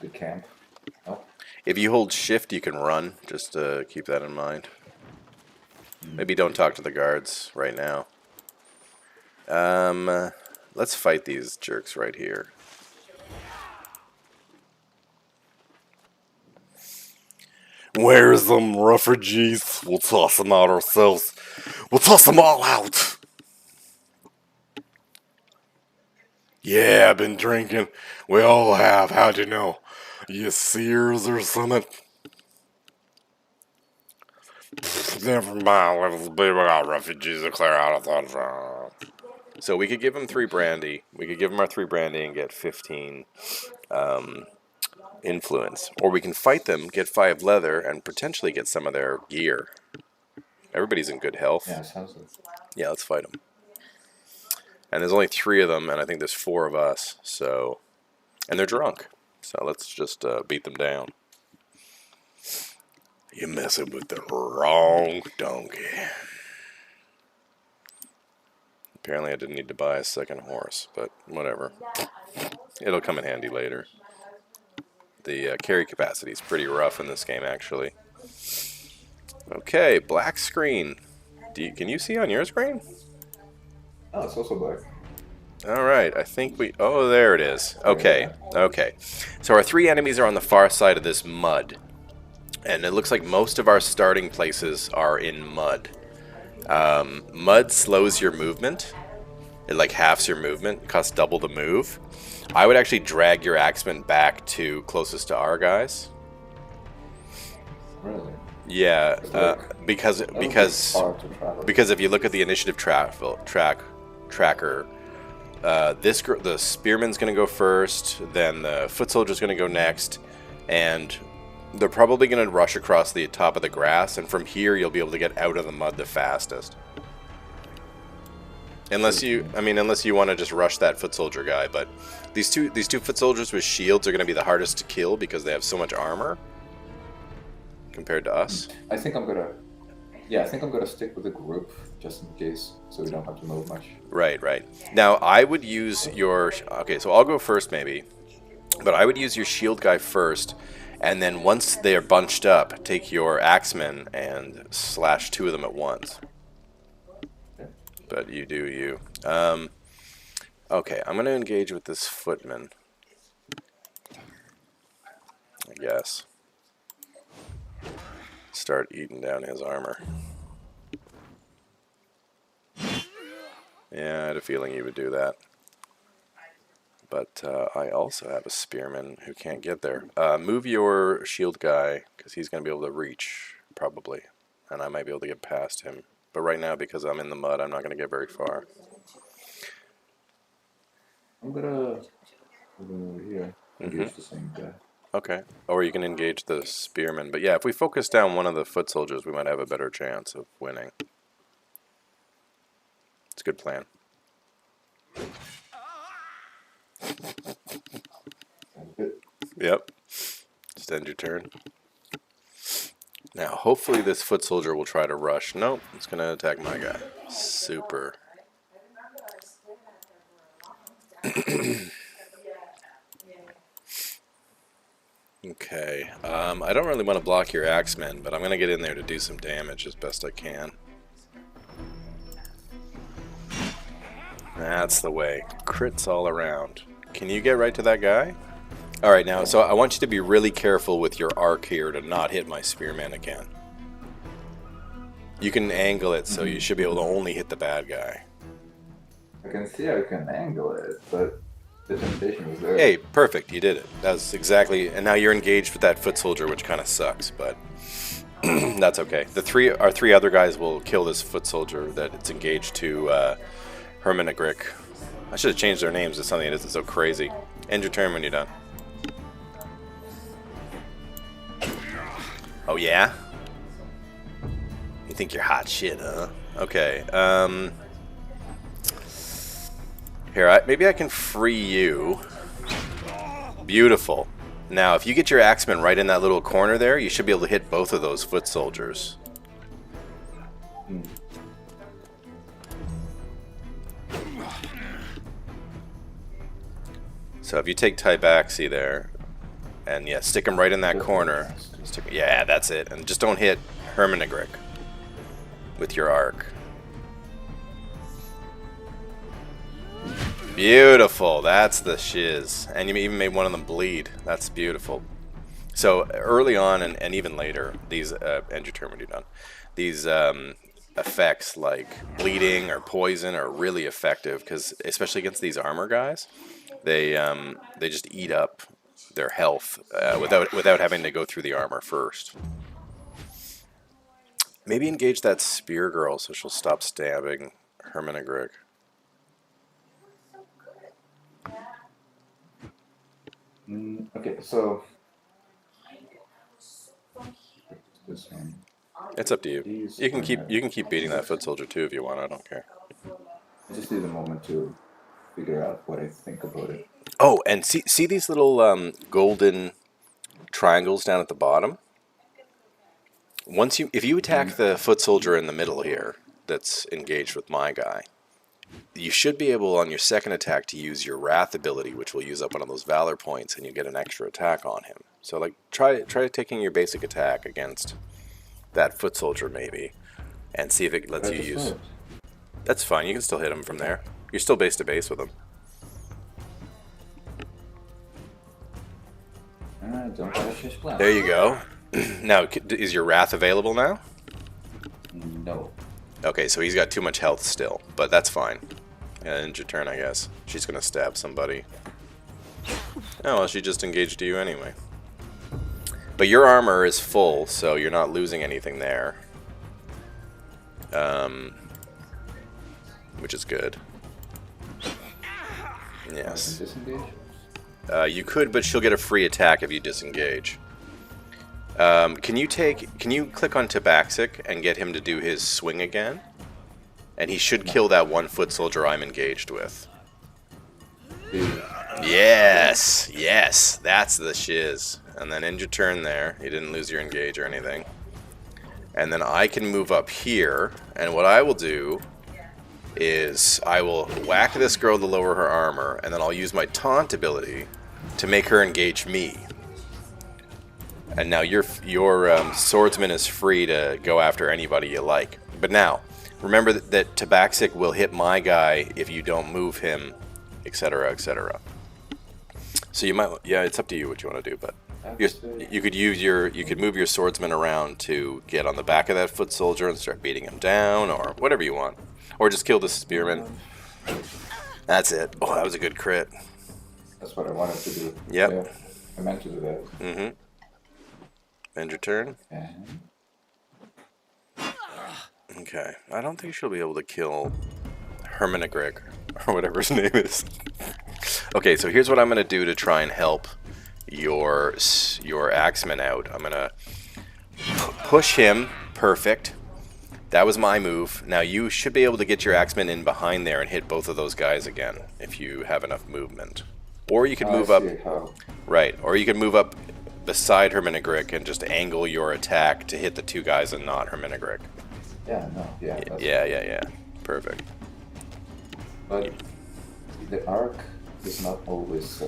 B: The camp. Oh.
A: If you hold shift, you can run. Just keep that in mind. Maybe don't talk to the guards right now. Let's fight these jerks right here. Where's them refugees? We'll toss them out ourselves. We'll toss them all out. Yeah, I've been drinking. We all have. How'd you know? You seers or something? Never mind. Let's be about refugees to clear out. So we could give them 3 brandy. We could give them our 3 brandy and get 15 influence. Or we can fight them, get 5 leather, and potentially get some of their gear. Everybody's in good health.
B: Yeah, sounds good.
A: Yeah, let's fight them. And there's only 3 of them, and I think there's 4 of us. So, and they're drunk. So let's just beat them down. You're messing with the wrong donkey. Apparently I didn't need to buy a second horse, but whatever. It'll come in handy later. The carry capacity is pretty rough in this game, actually. Okay, black screen. Can you see on your screen?
B: Oh, it's also black.
A: All right, I think we... Oh, there it is. Okay, okay. So our 3 enemies are on the far side of this mud. And it looks like most of our starting places are in mud. Mud slows your movement. It like halves your movement, costs double the move. I would actually drag your axeman back to closest to our guys.
B: Really?
A: Yeah, because if you look at the initiative tracker, the spearman's going to go first, then the foot soldier's going to go next, and they're probably going to rush across the top of the grass, and from here you'll be able to get out of the mud the fastest. Unless you want to just rush that foot soldier guy, but these two foot soldiers with shields are going to be the hardest to kill because they have so much armor compared to us.
B: I think I'm gonna stick with the group just in case, so we don't have to move much.
A: Right. Now I would use your... Okay, so I'll go first maybe, but I would use your shield guy first, and then once they are bunched up, take your axemen and slash 2 of them at once.
B: Okay.
A: But you do you. Okay, I'm gonna engage with this footman, I guess. Start eating down his armor. Yeah, I had a feeling you would do that. But I also have a spearman who can't get there. Move your shield guy, because he's going to be able to reach, probably. And I might be able to get past him. But right now, because I'm in the mud, I'm not going to get very far.
B: I'm gonna go over here. Engage the same guy.
A: Okay. Or you can engage the spearman. But yeah, if we focus down one of the foot soldiers, we might have a better chance of winning. It's a good plan. Yep. Just end your turn. Now, hopefully this foot soldier will try to rush. Nope, it's going to attack my guy. Super. Okay. I don't really want to block your axemen, but I'm going to get in there to do some damage as best I can. That's the way. Crits all around. Can you get right to that guy? Alright, now, so I want you to be really careful with your arc here to not hit my spearman again. You can angle it, so you should be able to only hit the bad guy.
B: I can see I can angle it, but the temptation was there.
A: Hey, perfect, you did it. That's exactly, and now you're engaged with that foot soldier, which kind of sucks, but that's okay. Our 3 other guys will kill this foot soldier that it's engaged to Hermanagrick. I should have changed their names to something that isn't so crazy. End your turn when you're done. Oh yeah? You think you're hot shit, huh? Okay, here, maybe I can free you. Beautiful. Now, if you get your axeman right in that little corner there, you should be able to hit both of those foot soldiers. So if you take Tybaxi there, and yeah, stick him right in that corner. Yeah, that's it. And just don't hit Hermanagrick with your arc. Beautiful. That's the shiz. And you even made one of them bleed. That's beautiful. So early on and even later, these end your turn when you're done. These effects like bleeding or poison are really effective because, especially against these armor guys, they just eat up their health without having to go through the armor first. Maybe engage that spear girl so she'll stop stabbing Hermanagrick.
B: Okay, so this one.
A: It's up to you. You can keep beating that foot soldier too if you want. I don't care.
B: I just need a moment to figure out what I think about it.
A: Oh, and see these little golden triangles down at the bottom? If you attack the foot soldier in the middle here that's engaged with my guy, you should be able on your second attack to use your Wrath ability, which will use up one of those Valor points, and you get an extra attack on him. So like try taking your basic attack against that foot soldier maybe, and see if it lets you use. That's fine. You can still hit him from there. You're still base to base with him.
B: Don't have a fish plan.
A: There you go. Now, is your Wrath available now?
B: No.
A: Okay, so he's got too much health still, but that's fine. End your turn, I guess. She's gonna stab somebody. Oh, well, she just engaged you anyway. But your armor is full, so you're not losing anything there. Which is good. Yes.
B: Disengage?
A: You could, but she'll get a free attack if you disengage. Can you click on Tabaxic and get him to do his swing again? And he should kill that one foot soldier I'm engaged with. Yes! Yes! That's the shiz. And then end your turn there. You didn't lose your engage or anything. And then I can move up here, and what I will do is I will whack this girl to lower her armor, and then I'll use my taunt ability to make her engage me. And now your swordsman is free to go after anybody you like. But now, remember that Tabaxic will hit my guy if you don't move him, etc., etc. So you might, yeah, it's up to you what you want to do, but you could move your swordsman around to get on the back of that foot soldier and start beating him down, or whatever you want, or just kill the spearman. That's it. Oh, that was a good crit.
B: That's what I wanted to do.
A: Yep.
B: Yeah, I meant to do that.
A: Mm-hmm. End your turn.
B: And
A: Okay. I don't think she'll be able to kill Hermanegrig, or whatever his name is. Okay, so here's what I'm going to do to try and help your axeman out. I'm going to push him. Perfect. That was my move. Now you should be able to get your axeman in behind there and hit both of those guys again if you have enough movement. Or you can move up. Right. Or you can move up beside Hermanegrig and just angle your attack to hit the two guys and not Hermanegrig.
B: yeah, no, yeah.
A: Yeah. Perfect.
B: But the arc is not always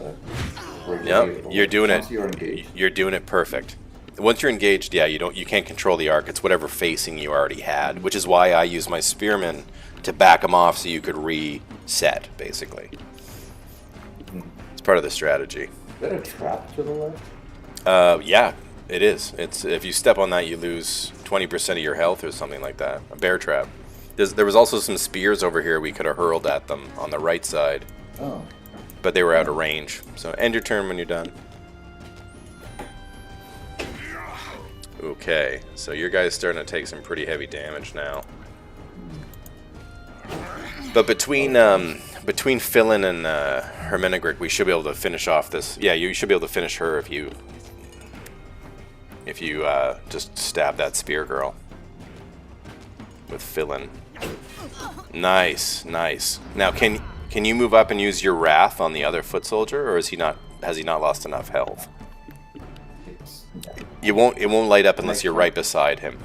A: Yep, you're doing
B: Once
A: it.
B: you're engaged.
A: You're doing it perfect. Once you're engaged, yeah, you can't control the arc. It's whatever facing you already had, which is why I use my spearmen to back them off so you could reset, basically. It's part of the strategy.
B: Is that a trap to the left?
A: Yeah, it is. It's if you step on that, you lose 20% of your health or something like that. A bear trap. There was also some spears over here we could have hurled at them on the right side.
B: Oh.
A: But they were out of range. So end your turn when you're done. Okay, so your guy's starting to take some pretty heavy damage now. But between Philin and Hermanegrig, we should be able to finish off this. Yeah, you should be able to finish her if you just stab that spear girl with Philin. Nice. Now, can you move up and use your wrath on the other foot soldier, or has he not lost enough health? It won't light up unless you're right beside him.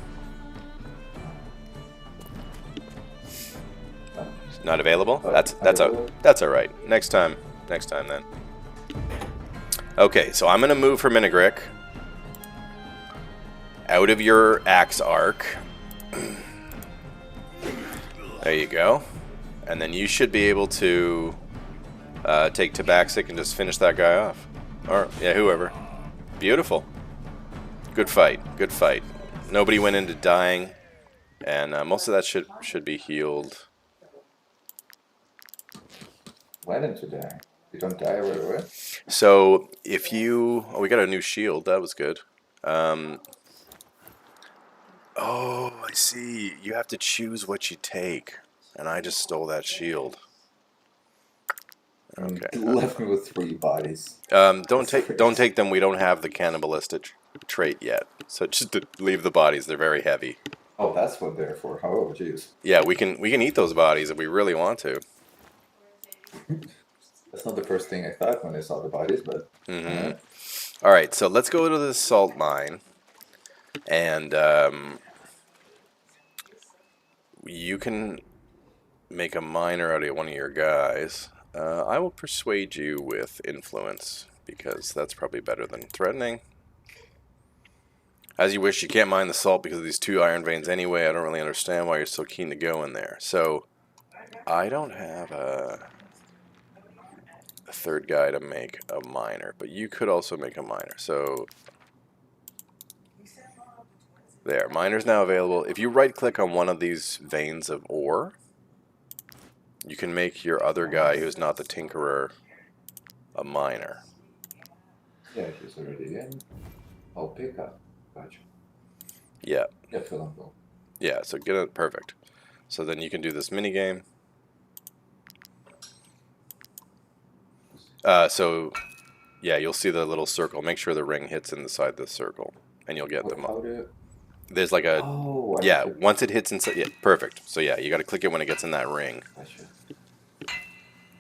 A: Not available? That's all right. Next time then. Okay, so I'm gonna move Hermanegrig out of your axe arc. There you go. And then you should be able to take Tabaxic and just finish that guy off. Or, yeah, whoever. Beautiful. Good fight. Nobody went into dying. And most of that should be healed.
B: Went into die. You don't die right away?
A: So, if you... Oh, we got a new shield. That was good. Oh, I see. You have to choose what you take. And I just stole that shield. Okay.
B: You left me with 3 bodies.
A: Don't take them. We don't have the cannibalistic trait yet. So just to leave the bodies. They're very heavy.
B: Oh, that's what they're for. Oh, jeez.
A: Yeah, we can eat those bodies if we really want to.
B: That's not the first thing I thought when I saw the bodies, but alright.
A: All right, so let's go to the salt mine, and you can make a miner out of one of your guys. I will persuade you with influence, because that's probably better than threatening. As you wish, you can't mine the salt because of these 2 iron veins anyway. I don't really understand why you're so keen to go in there. So, I don't have a 3rd guy to make a miner, but you could also make a miner. So, there, miner's now available. If you right-click on one of these veins of ore, you can make your other guy, who's not the tinkerer, a miner.
B: Yeah, he's already in. I'll pick up. Gotcha.
A: Yeah.
B: Yeah, fill and go.
A: Yeah, so get it perfect. So then you can do this mini game. So yeah, you'll see the little circle. Make sure the ring hits inside the circle, and you'll get them. There's like a once it hits inside. Yeah, perfect. So yeah, you got to click it when it gets in that ring.
B: Gotcha.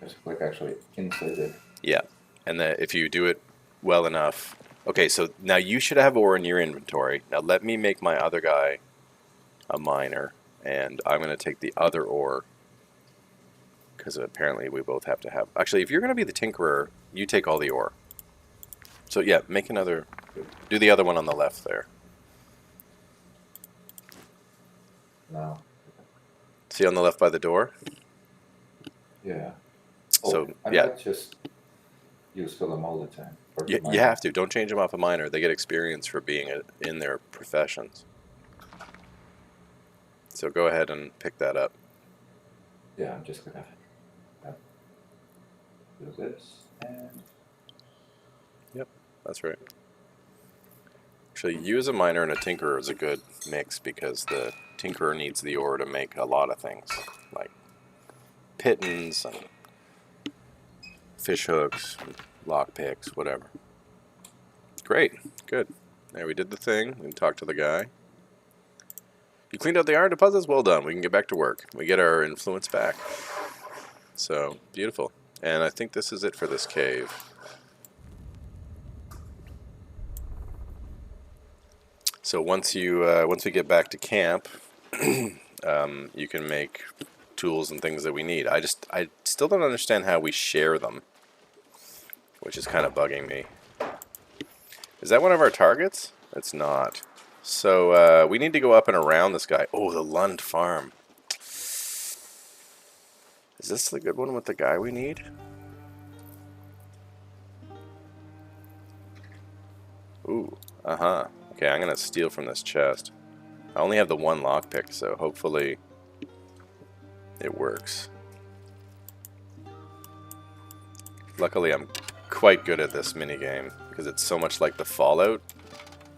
B: There's a click actually inside it.
A: Yeah, and if you do it well enough. Okay, so now you should have ore in your inventory. Now let me make my other guy a miner, and I'm going to take the other ore, because apparently we both have to have... Actually, if you're going to be the tinkerer, you take all the ore. So yeah, make another... Do the other one on the left there.
B: No.
A: See on the left by the door?
B: Yeah.
A: So,
B: I
A: yeah.
B: might just use fill them all the time.
A: You have to. Don't change them off a miner. They get experience for being in their professions. So go ahead and pick that up.
B: Yeah, I'm just gonna do this and...
A: Yep, that's right. Actually, you as a miner and a tinkerer is a good mix, because the tinkerer needs the ore to make a lot of things, like pittons and fish hooks, lock picks, whatever. Great, good. There, we did the thing. We talked to the guy. You cleaned out the iron deposits? Well done. We can get back to work. We get our influence back. So, beautiful. And I think this is it for this cave. So once we get back to camp, you can make tools and things that we need. I still don't understand how we share them, which is kind of bugging me. Is that one of our targets? It's not. So we need to go up and around this guy. Oh, the Lund farm. Is this the good one with the guy we need? Ooh, uh-huh. Okay, I'm going to steal from this chest. I only have the 1 lockpick, so hopefully it works. Luckily, I'm quite good at this minigame, because it's so much like the Fallout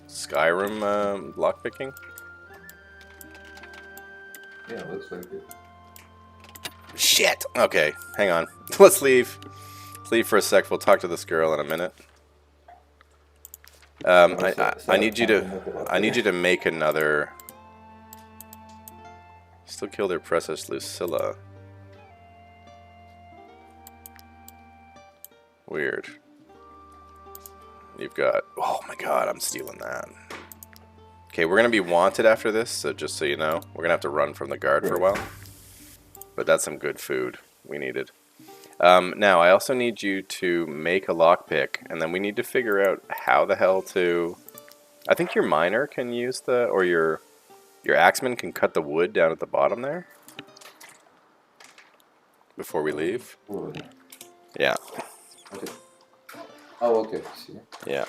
A: Skyrim lockpicking.
B: Yeah, it looks like it.
A: Shit! Okay, hang on. Let's leave. Let's leave for a sec. We'll talk to this girl in a minute. I need you to make another. Still kill their precious Lucilla. Weird. You've got... Oh my god, I'm stealing that. Okay, we're going to be wanted after this, so just so you know. We're going to have to run from the guard for a while. But that's some good food we needed. Now, I also need you to make a lockpick, and then we need to figure out how the hell to... I think your miner can use the... Or your axeman can cut the wood down at the bottom there. Before we leave.
B: Wood.
A: Yeah.
B: Okay. Oh, okay. See.
A: Yeah.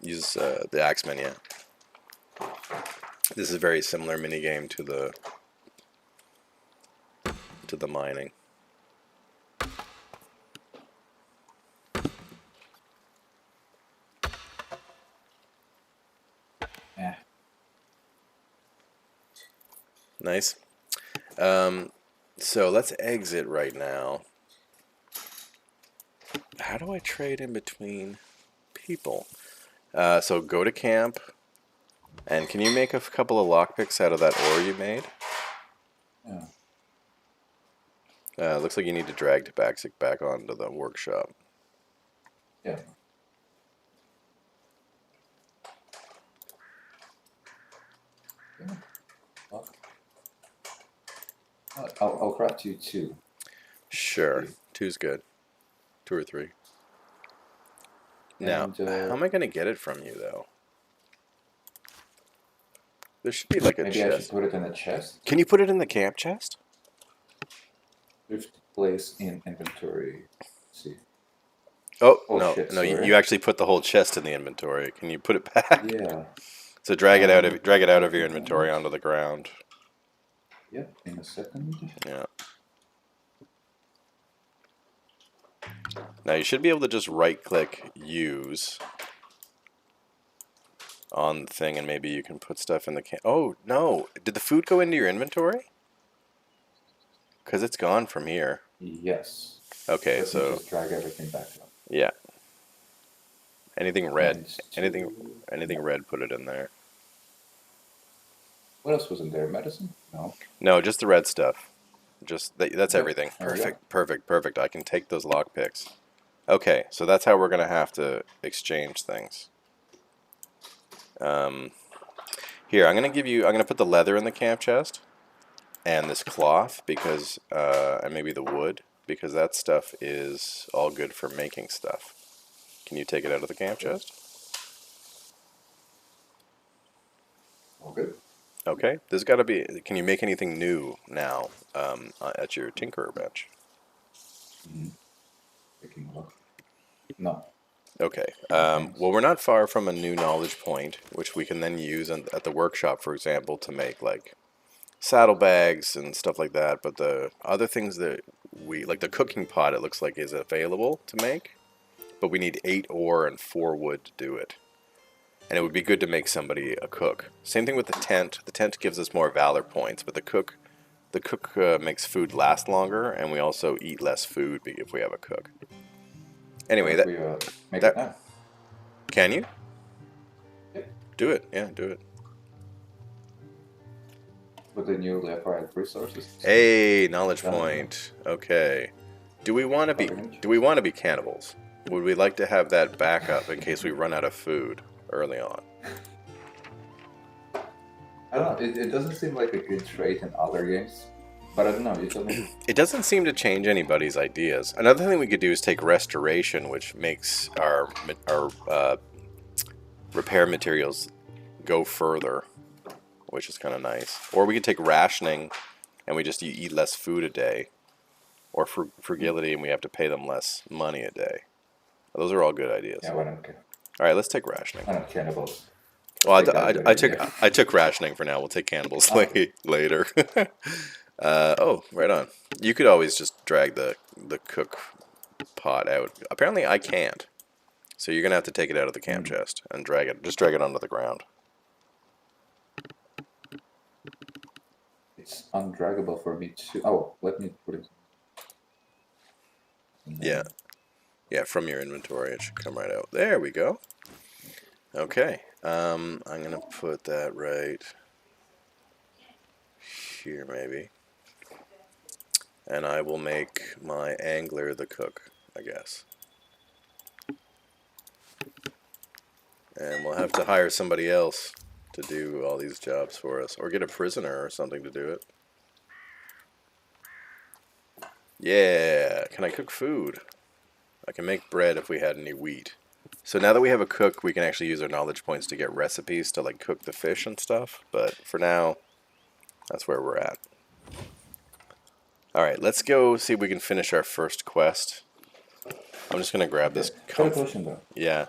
A: Use the axeman, yeah. This is a very similar minigame to the mining.
B: Yeah.
A: Nice. So let's exit right now. How do I trade in between people? So go to camp, and can you make a couple of lockpicks out of that ore you made?
B: Yeah.
A: Looks like you need to drag Tabaxic back onto the workshop.
B: Yeah. Well, I'll craft you 2.
A: Sure. 2's good. 2 or 3. Now,
B: And,
A: how am I going to get it from you, though? There should be like a
B: maybe I should
A: chest.
B: put it in a chest.
A: Can you put it in the camp chest?
B: There's place in inventory. Let's see.
A: Oh,
B: Oh,
A: no,
B: shit,
A: no, you
B: sorry.
A: actually put the whole chest in the inventory. Can you put it back?
B: Yeah.
A: So drag it out of your inventory onto the ground.
B: Yep, in a second.
A: Yeah. Now you should be able to just right click use on the thing, and maybe you can put stuff in the can. Oh, no. Did the food go into your inventory? Because it's gone from here.
B: Yes.
A: Okay,
B: Let me
A: so
B: just drag everything back up.
A: yeah. Anything red,
B: And
A: anything red, put it in there.
B: What else was in there? Medicine? No.
A: No, just the red stuff. Just that's
B: Yep,
A: everything.
B: there we go.
A: Perfect, perfect, perfect. I can take those lockpicks. Okay, so that's how we're gonna have to exchange things. Here, I'm gonna put the leather in the camp chest, and this cloth because, and maybe the wood because that stuff is all good for making stuff. Can you take it out of the camp chest?
B: All good.
A: Okay, there's got to be. Can you make anything new now at your tinkerer bench?
B: Taking a look. No.
A: Okay. Well, we're not far from a new knowledge point, which we can then use at the workshop, for example, to make like saddlebags and stuff like that. But the other things that like the cooking pot, it looks like is available to make, but we need 8 ore and 4 wood to do it. And it would be good to make somebody a cook. Same thing with the tent. The tent gives us more valor points, but the cook makes food last longer, and we also eat less food if we have a cook. Anyway,
B: we make it now.
A: Can you?
B: Yep.
A: Do it. Yeah, do it.
B: With the newly acquired resources.
A: Hey, knowledge point. Okay. Do we want to be cannibals? Would we like to have that backup in case we run out of food early on?
B: I don't know. It doesn't seem like a good trait in other games. But I don't know, you tell me.
A: It doesn't seem to change anybody's ideas. Another thing we could do is take restoration, which makes our repair materials go further, which is kind of nice. Or we could take rationing, and we just eat less food a day. Or frugility, and we have to pay them less money a day. Those are all good ideas.
B: Yeah, I don't care.
A: All right, let's take rationing.
B: I don't care about.
A: Well, I took rationing for now. We'll take cannibals later. Oh, right on. You could always just drag the cook pot out. Apparently, I can't. So you're gonna have to take it out of the camp chest and drag it. Just drag it onto the ground.
B: It's undraggable for me to. Oh, let me put it.
A: Yeah. Yeah, from your inventory, it should come right out. There we go. Okay. I'm gonna put that right here, maybe. And I will make my angler the cook, I guess. And we'll have to hire somebody else to do all these jobs for us. Or get a prisoner or something to do it. Yeah, can I cook food? I can make bread if we had any wheat. So now that we have a cook, we can actually use our knowledge points to get recipes to like cook the fish and stuff. But for now, that's where we're at. Alright, let's go see if we can finish our first quest. I'm just going to grab this
B: Got a question though.
A: Yeah.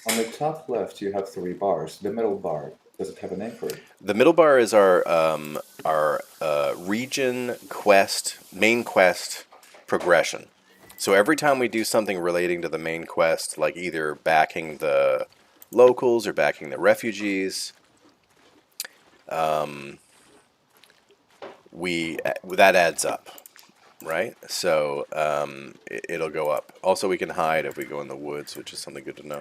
B: On the top left, you have 3 bars. The middle bar, does it have a name for it?
A: The middle bar is our region quest, main quest progression. So every time we do something relating to the main quest, like either backing the locals or backing the refugees, that adds up, right? So it'll go up. Also, we can hide if we go in the woods, which is something good to know.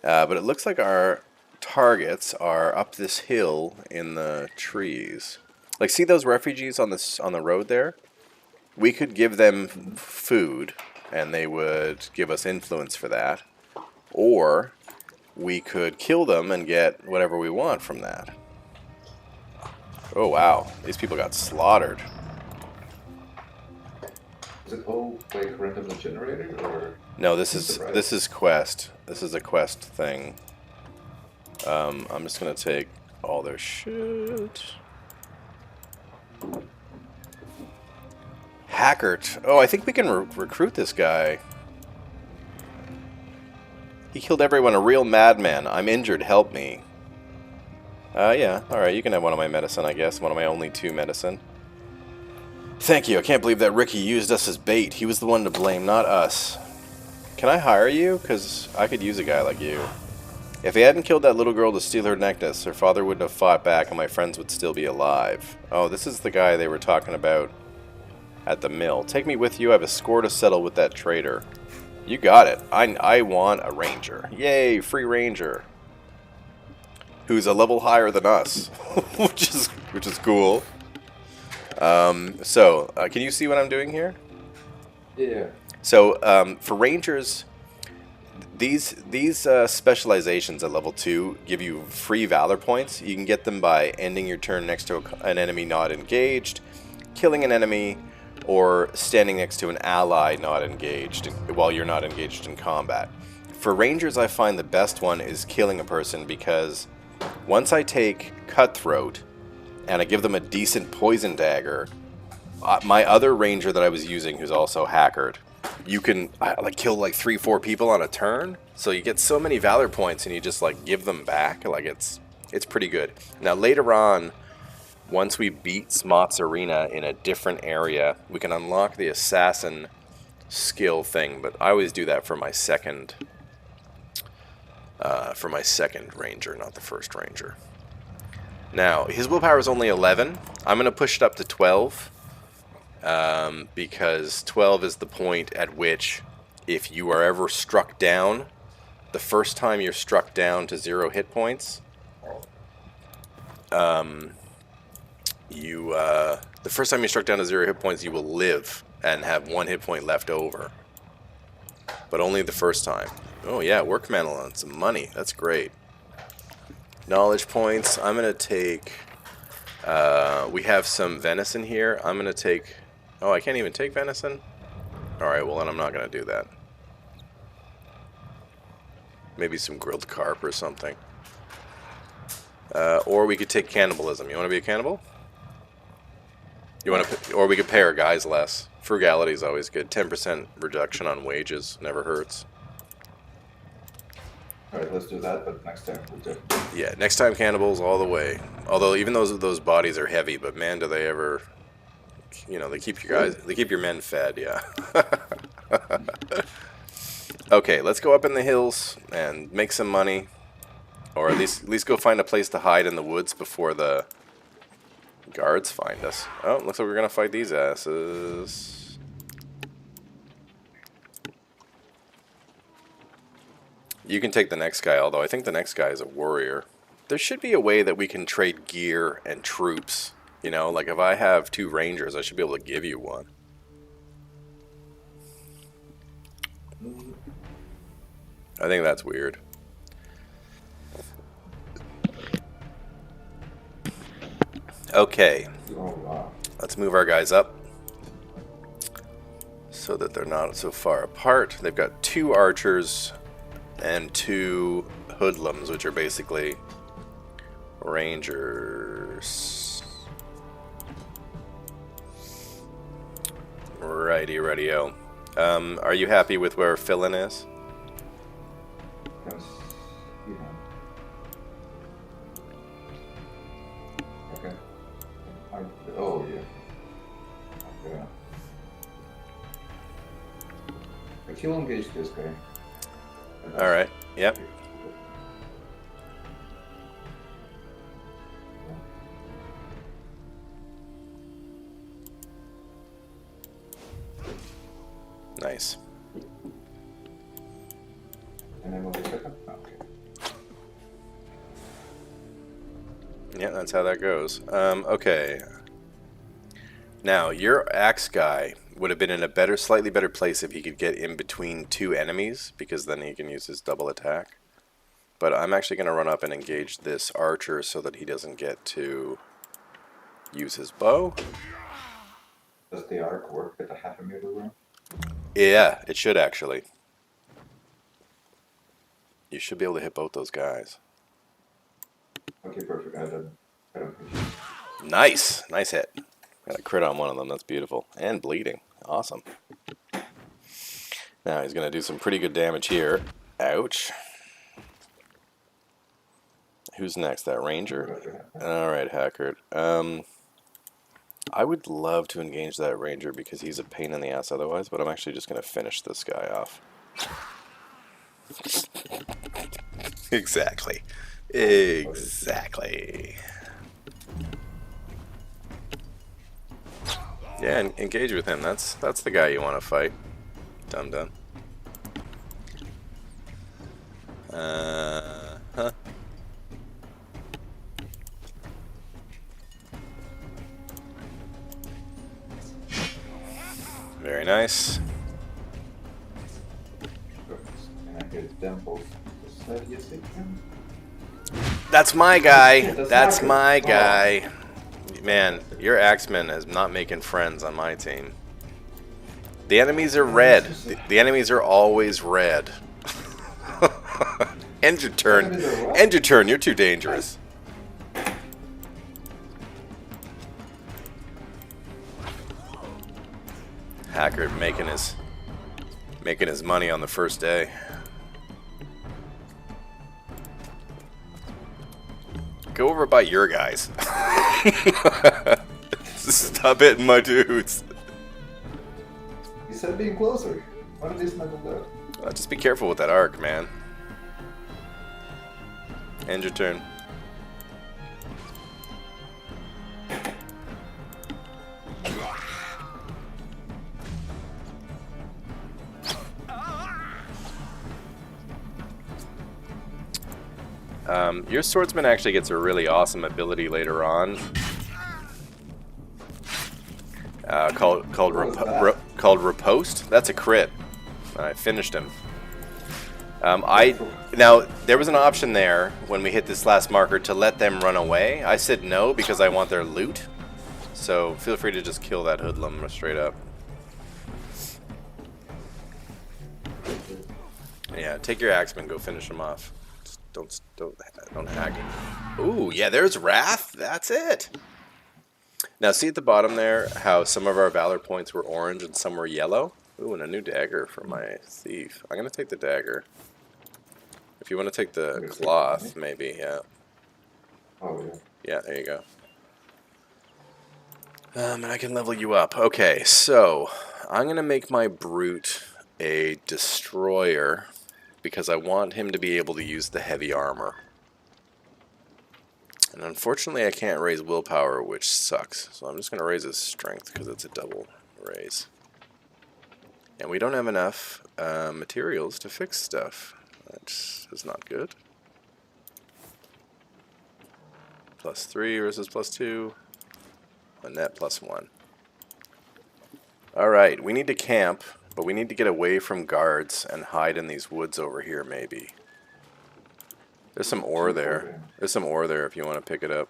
A: But it looks like our targets are up this hill in the trees. Like, see those refugees on the road there? We could give them food, and they would give us influence for that. Or we could kill them and get whatever we want from that. Oh wow, these people got slaughtered.
B: Is it all like randomly generated or?
A: No, this is quest. This is a quest thing. I'm just gonna take all their shit. Hackert. Oh, I think we can recruit this guy. He killed everyone. A real madman. I'm injured. Help me. Yeah. All right. You can have one of my medicine, I guess. One of my only 2 medicine. Thank you. I can't believe that Ricky used us as bait. He was the one to blame, not us. Can I hire you? Because I could use a guy like you. If he hadn't killed that little girl to steal her necklace, her father wouldn't have fought back and my friends would still be alive. Oh, this is the guy they were talking about at the mill. Take me with you. I have a score to settle with that traitor. You got it. I want a ranger. Yay, free ranger. Who's a level higher than us, which is cool. Can you see what I'm doing here?
B: Yeah.
A: So for rangers, these specializations at level 2 give you free valor points. You can get them by ending your turn next to an enemy not engaged, killing an enemy, or standing next to an ally not engaged while you're not engaged in combat. For rangers, I find the best one is killing a person, because once I take Cutthroat and I give them a decent poison dagger, my other ranger that I was using, who's also Hackard, you can kill like 3-4 people on a turn, so you get so many valor points and you just like give them back. Like it's pretty good. Now later on, once we beat Smott's Arena in a different area, we can unlock the assassin skill thing, but I always do that for my second ranger, not the first ranger. Now, his willpower is only 11. I'm going to push it up to 12, because 12 is the point at which, if you are ever struck down, the first time you're struck down to 0 hit points, the first time you're struck down to 0 hit points, you will live and have 1 hit point left over. But only the first time. Oh yeah, workman on some money. That's great. Knowledge points. I'm going to take... we have some venison here. I'm going to take... Oh, I can't even take venison? Alright, well then I'm not going to do that. Maybe some grilled carp or something. Or we could take cannibalism. You want to be a cannibal? You want to, or we could pay our guys less. Frugality is always good. 10% reduction on wages never hurts.
B: Alright, let's do that, but next time we'll do.
A: Yeah, next time cannibals all the way. Although even those bodies are heavy, but man, do they ever, they keep your men fed, yeah. Okay, let's go up in the hills and make some money, or at least go find a place to hide in the woods before the guards find us. Oh, looks like we're gonna fight these asses. You can take the next guy, although I think the next guy is a warrior. There should be a way that we can trade gear and troops. Like if I have 2 rangers, I should be able to give you one. I think that's weird. Okay.
B: Oh, wow.
A: Let's move our guys up so that they're not so far apart. They've got 2 archers and 2 hoodlums, which are basically rangers. Righty, radio. Are you happy with where Philin is?
B: Yes. Yeah. Okay. Oh, yeah. Okay. I kill engage this guy.
A: Alright, yep. Nice.
B: And then we'll be second? Okay.
A: Yeah, that's how that goes. Okay. Now, your axe guy would have been in a slightly better place if he could get in between two enemies, because then he can use his double attack. But I'm actually going to run up and engage this archer so that he doesn't get to use his bow.
B: Does the arc work at the half a meter room?
A: Yeah, it should actually. You should be able to hit both those guys.
B: Okay, perfect. I don't
A: Nice! Nice hit. Got a crit on one of them. That's beautiful. And bleeding. Awesome. Now he's going to do some pretty good damage here. Ouch. Who's next? That ranger? Alright, Hackard. I would love to engage that ranger because he's a pain in the ass otherwise, but I'm actually just going to finish this guy off. Exactly. Exactly. Yeah, engage with him. That's the guy you want to fight. Dum-dum. Huh. Very nice. That's my guy. That's my guy. Man, your axeman is not making friends on my team. The enemies are red. The enemies are always red. End your turn. End your turn. You're too dangerous. Hacker making his money on the first day. Go over by your guys. Stop hitting my dudes.
B: You said being closer. One of these metal there.
A: Just be careful with that arc, man. End your turn. Your swordsman actually gets a really awesome ability later on, called Riposte. That's a crit. I finished him. Now there was an option there when we hit this last marker to let them run away. I said no because I want their loot. So feel free to just kill that hoodlum straight up. Yeah, take your axeman, go finish him off. Don't hack it. Ooh, yeah, there's Wrath. That's it. Now see at the bottom there how some of our valor points were orange and some were yellow? Ooh, and a new dagger for my thief. I'm gonna take the dagger. If you want to take the cloth, maybe, yeah.
B: Oh, yeah.
A: Yeah, there you go. And I can level you up. Okay, so I'm gonna make my brute a destroyer because I want him to be able to use the heavy armor. And unfortunately I can't raise willpower, which sucks. So I'm just going to raise his strength because it's a double raise. And we don't have enough materials to fix stuff. That is not good. +3 versus +2. A net +1. Alright, we need to camp. But we need to get away from guards and hide in these woods over here, maybe. There's some ore there. There's some ore there if you want to pick it up.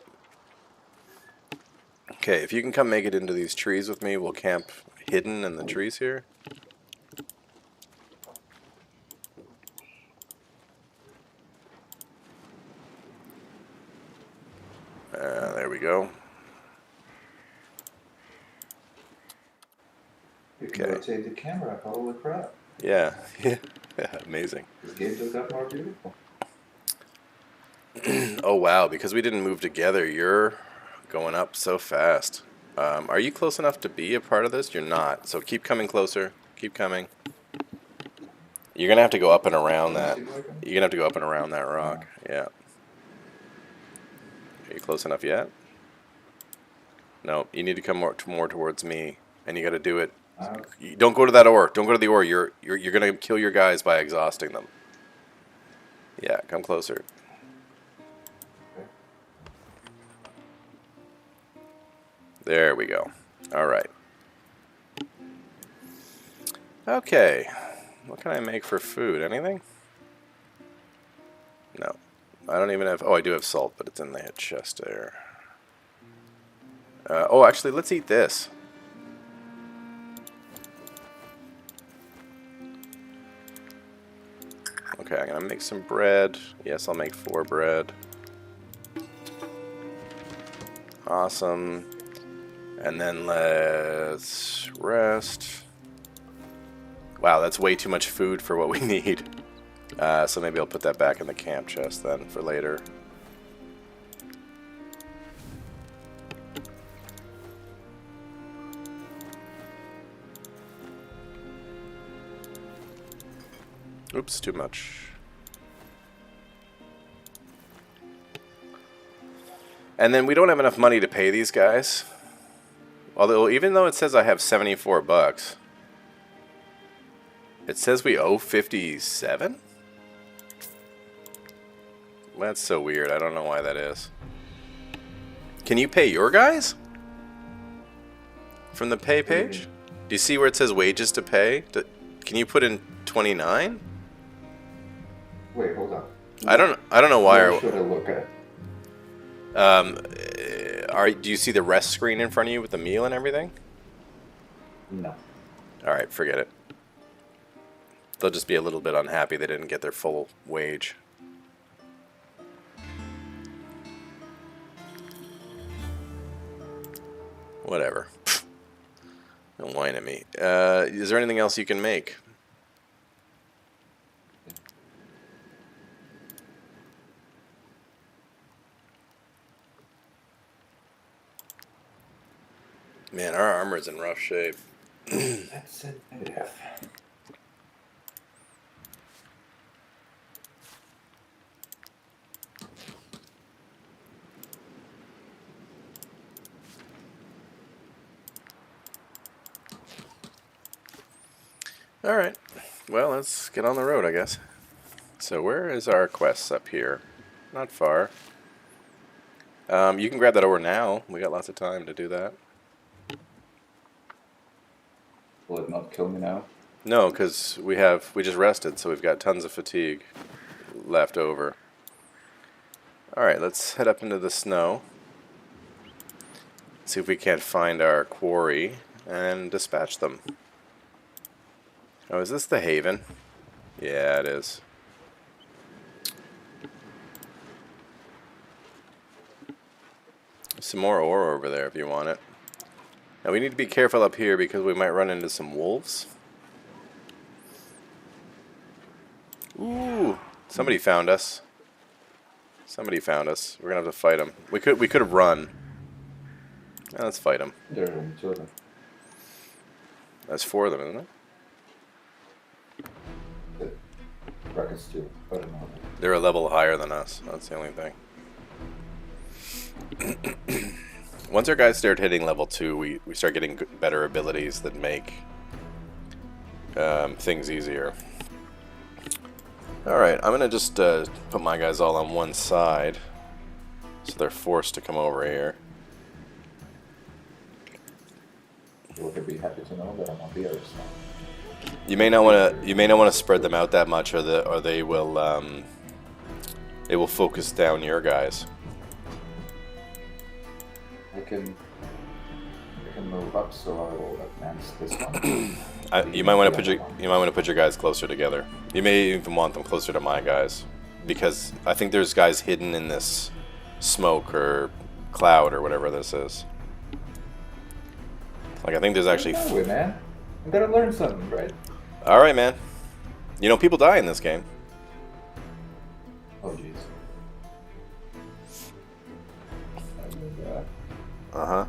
A: Okay, if you can come make it into these trees with me, we'll camp hidden in the trees here. There we go.
B: You can rotate the camera, holy crap.
A: Yeah, yeah, amazing.
B: This game just got more beautiful.
A: Oh wow, because we didn't move together, you're going up so fast. Are you close enough to be a part of this? You're not, so keep coming closer. Keep coming. You're going to have to go up and around that. You're going to have to go up and around that rock. Yeah. Are you close enough yet? No, you need to come more towards me, and you got to do it. Don't go to that ore. Don't go to the ore. You're gonna kill your guys by exhausting them. Yeah, come closer. There we go. All right. Okay. What can I make for food? Anything? No. I don't even have... Oh, I do have salt, but it's in the chest there. Oh, actually, let's eat this. Okay, I'm going to make some bread. Yes, I'll make 4 bread. Awesome. And then let's rest. Wow, that's way too much food for what we need. So maybe I'll put that back in the camp chest then for later. Oops, too much. And then we don't have enough money to pay these guys. Although, even though it says I have 74 bucks, it says we owe 57? That's so weird. I don't know why that is. Can you pay your guys? From the pay page? Do you see where it says wages to pay? Can you put in 29?
B: Wait, hold on.
A: I don't know why.
B: Where should I look at?
A: Do you see the rest screen in front of you with the meal and everything?
B: No.
A: Alright, forget it. They'll just be a little bit unhappy they didn't get their full wage. Whatever. Don't whine at me. Is there anything else you can make? Man, our armor's in rough shape.
B: That's it. Yeah.
A: Alright. Well, let's get on the road, I guess. So where is our quest? Up here? Not far. You can grab that ore now. We got lots of time to do that.
B: Will it not kill me now?
A: No, because we just rested, so we've got tons of fatigue left over. Alright, let's head up into the snow. See if we can't find our quarry and dispatch them. Oh, is this the haven? Yeah, it is. Some more ore over there if you want it. Now we need to be careful up here because we might run into some wolves. Ooh, somebody found us. Somebody found us. We're gonna have to fight them. We could have run. Yeah, let's fight them.
B: There are 2 of them.
A: That's 4 of them, isn't it?
B: Brackets 2. I don't know.
A: They're a level higher than us. That's the only thing. Once our guys start hitting level 2, we start getting better abilities that make things easier. Alright, I'm going to just put my guys all on one side, so they're forced to come over here.
B: You would be happy to know that I'm on the other side.
A: You may not want to spread them out that much, or they will focus down your guys.
B: I can move up, so I will advance this one.
A: You might want to put your guys closer together. You may even want them closer to my guys, because I think there's guys hidden in this smoke or cloud or whatever this is. Like I think there's actually.
B: No way, man. I'm gonna learn something, right?
A: All right, man. You know people die in this game.
B: Oh jeez.
A: Uh-huh.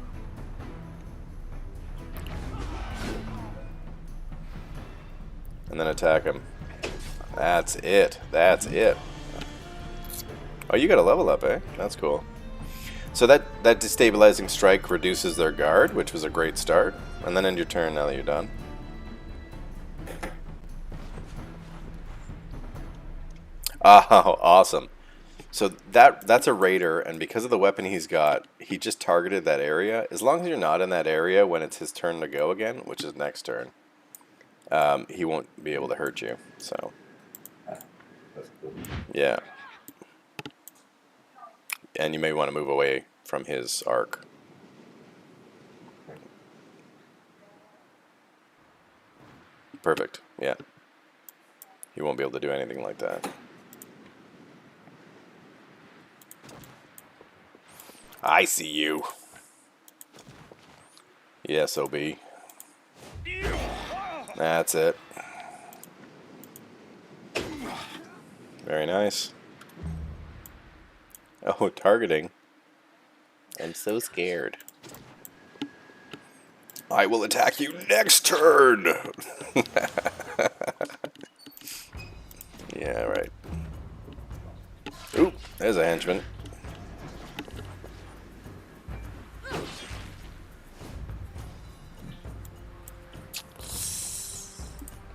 A: And then attack him. That's it. That's it. Oh, you got a level up, eh? That's cool. So that destabilizing strike reduces their guard, which was a great start. And then end your turn now that you're done. Oh, awesome. So that's a raider, and because of the weapon he's got, he just targeted that area. As long as you're not in that area when it's his turn to go again, which is next turn, he won't be able to hurt you. So,
B: That's cool.
A: yeah. And you may want to move away from his arc. Perfect. Yeah. He won't be able to do anything like that. I see you. Yes, OB. That's it. Very nice. Oh, targeting. I'm so scared. I will attack you next turn! Yeah, right. Oop, there's a henchman.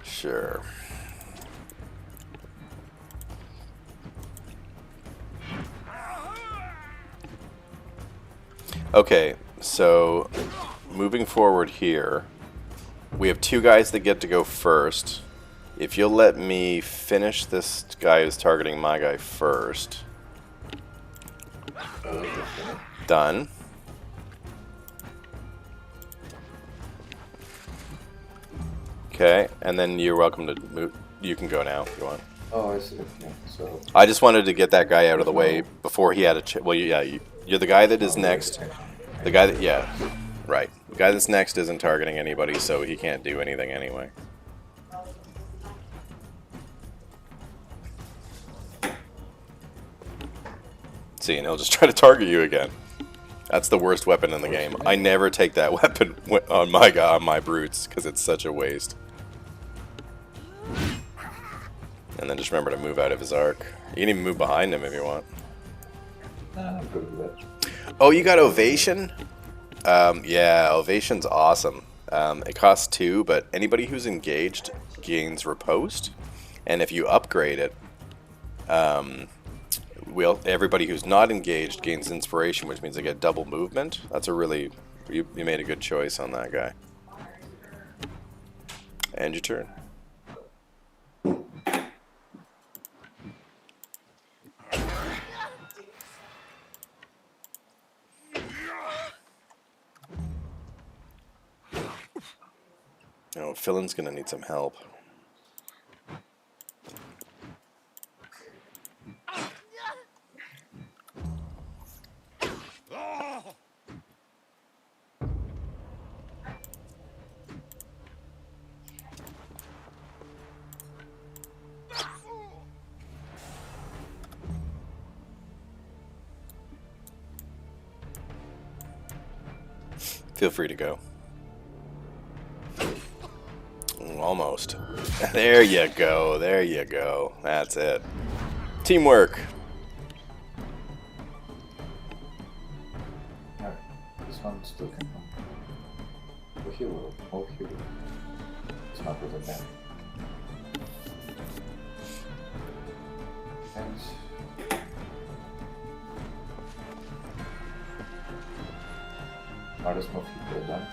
A: Sure. Okay, so moving forward here, we have two guys that get to go first. If you'll let me finish this guy who's targeting my guy first. Done. Okay, and then you're welcome to move. You can go now if you want.
B: Oh, I see. Yeah, so
A: I just wanted to get that guy out of the way before he had a well, yeah, you're the guy that is next. The guy that, yeah, right. The guy that's next isn't targeting anybody, so he can't do anything anyway. See, and he'll just try to target you again. That's the worst weapon in the game. I never take that weapon on my guy, on my brutes, because it's such a waste. And then just remember to move out of his arc. You can even move behind him if you want.
B: I'm good with that.
A: Oh, you got Ovation? Yeah, Ovation's awesome. It costs 2, but anybody who's engaged gains Riposte. And if you upgrade it, everybody who's not engaged gains Inspiration, which means they get double movement. That's a really... You made a good choice on that guy. And your turn. Oh, Phil's gonna need some help. Feel free to go. Almost. There you go. There you go. That's it. Teamwork.
B: Alright, this one still can come. Oh, he will. Oh, he will. It's not with a bad. Thanks. Hardest move he could have done.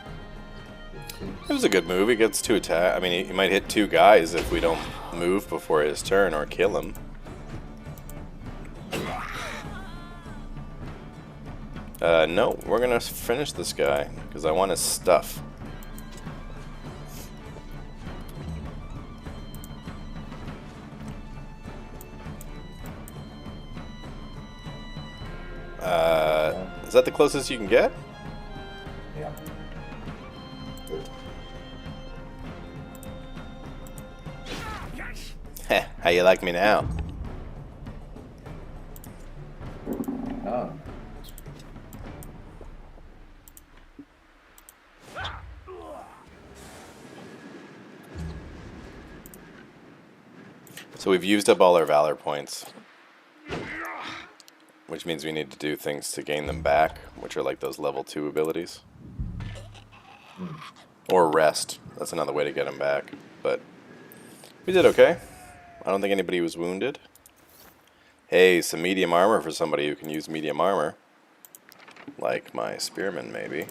A: It was a good move. He gets 2 attack. I mean, he might hit 2 guys if we don't move before his turn or kill him. No, we're gonna finish this guy because I want his stuff. Is that the closest you can get?
B: Yeah.
A: Heh, how you like me now?
B: Oh.
A: So we've used up all our Valor points, which means we need to do things to gain them back, which are like those level 2 abilities. Or rest. That's another way to get them back. But we did okay. I don't think anybody was wounded. Hey, some medium armor for somebody who can use medium armor. Like my spearmen, maybe.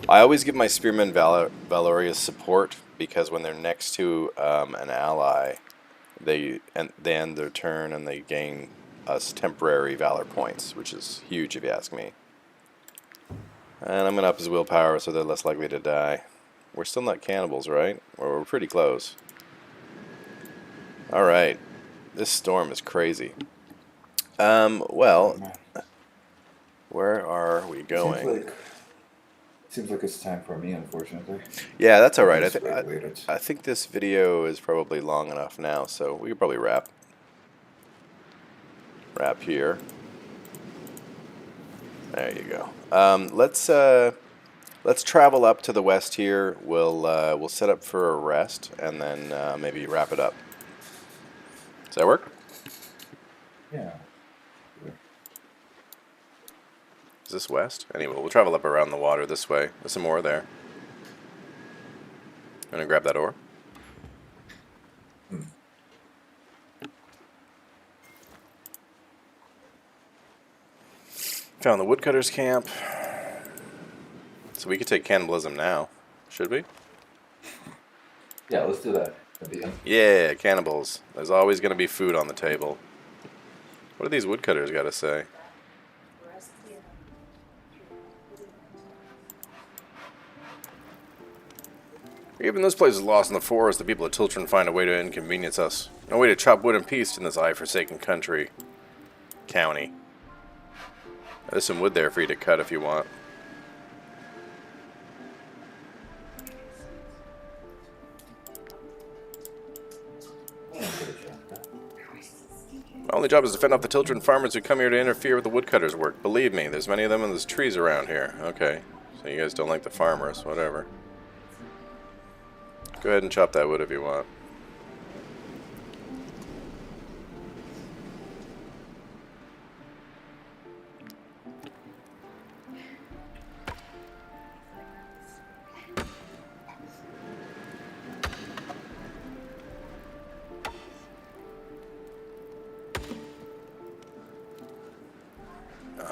A: I always give my spearmen Valoria's support because when they're next to an ally, they end their turn and they gain us temporary valor points, which is huge if you ask me. And I'm going to up his willpower so they're less likely to die. We're still not cannibals, right? Or we're pretty close. Alright. This storm is crazy. Well, where are we going?
B: Seems like it's time for me, unfortunately.
A: Yeah, that's alright. I think this video is probably long enough now, so we could probably wrap here. There you go. Let's travel up to the west here. We'll set up for a rest and then maybe wrap it up. Does that work?
B: Yeah.
A: Is this west? Anyway, we'll travel up around the water this way. There's some more there. Gonna grab that ore. Found the woodcutter's camp. So we could take cannibalism now. Should we?
B: Yeah, let's do that.
A: Yeah, cannibals. There's always going to be food on the table. What do these woodcutters got to say? Even this place is lost in the forest, the people of Tiltron find a way to inconvenience us. No way to chop wood in peace in this eye-forsaken country. County. There's some wood there for you to cut if you want. My only job is to fend off the Tiltron farmers who come here to interfere with the woodcutters' work. Believe me, there's many of them and there's trees around here. Okay, so you guys don't like the farmers, whatever. Go ahead and chop that wood if you want.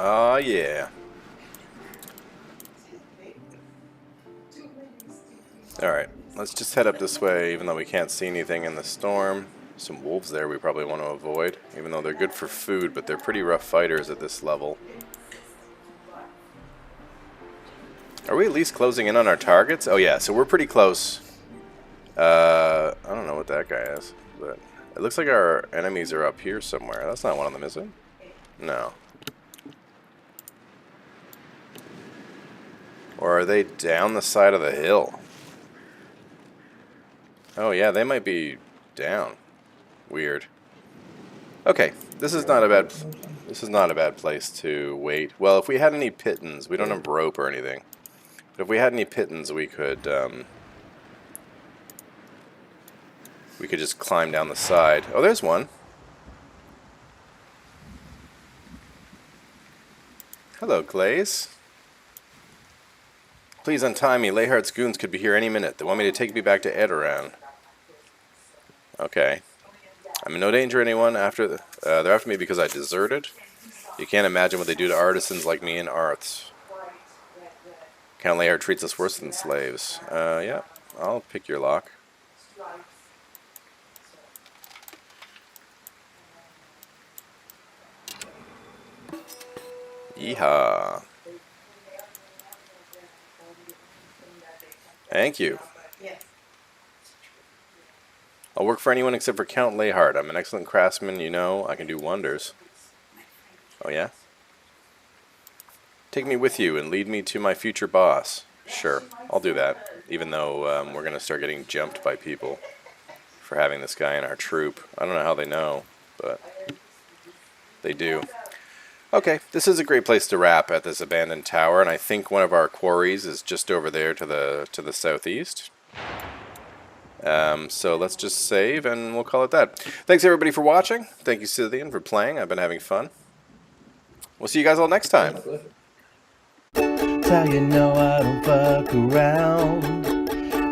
A: Oh, yeah. Alright, let's just head up this way, even though we can't see anything in the storm. Some wolves there we probably want to avoid, even though they're good for food, but they're pretty rough fighters at this level. Are we at least closing in on our targets? Oh yeah, so we're pretty close. I don't know what that guy is, but it looks like our enemies are up here somewhere. That's not one of them, is it? No. Or are they down the side of the hill? Oh yeah, they might be down. Weird. Okay, this is not a bad place to wait. Well, if we had any pittons, we don't have rope or anything. But if we had any pittons, we could just climb down the side. Oh, there's one. Hello, Glaze. Please untie me. Leyhardt's goons could be here any minute. They want me to take me back to Edoran. Okay. I'm in no danger of anyone. They're after me because I deserted. You can't imagine what they do to artisans like me in Arths. Count Leyhardt treats us worse than slaves. Yeah. I'll pick your lock. Yeehaw. Thank you. I'll work for anyone except for Count Leyhardt. I'm an excellent craftsman, you know. I can do wonders. Oh, yeah? Take me with you and lead me to my future boss. Sure, I'll do that. Even though we're going to start getting jumped by people for having this guy in our troop. I don't know how they know, but they do. Okay, this is a great place to wrap at this abandoned tower, and I think one of our quarries is just over there to the southeast. So let's just save, and we'll call it that. Thanks everybody for watching. Thank you, Scythian, for playing. I've been having fun. We'll see you guys all next time.
C: How you know I don't fuck around.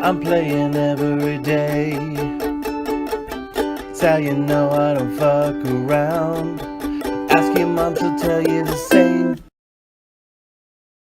C: I'm playing every day. That's how you know I don't fuck around. Ask your mom, she'll tell you the same.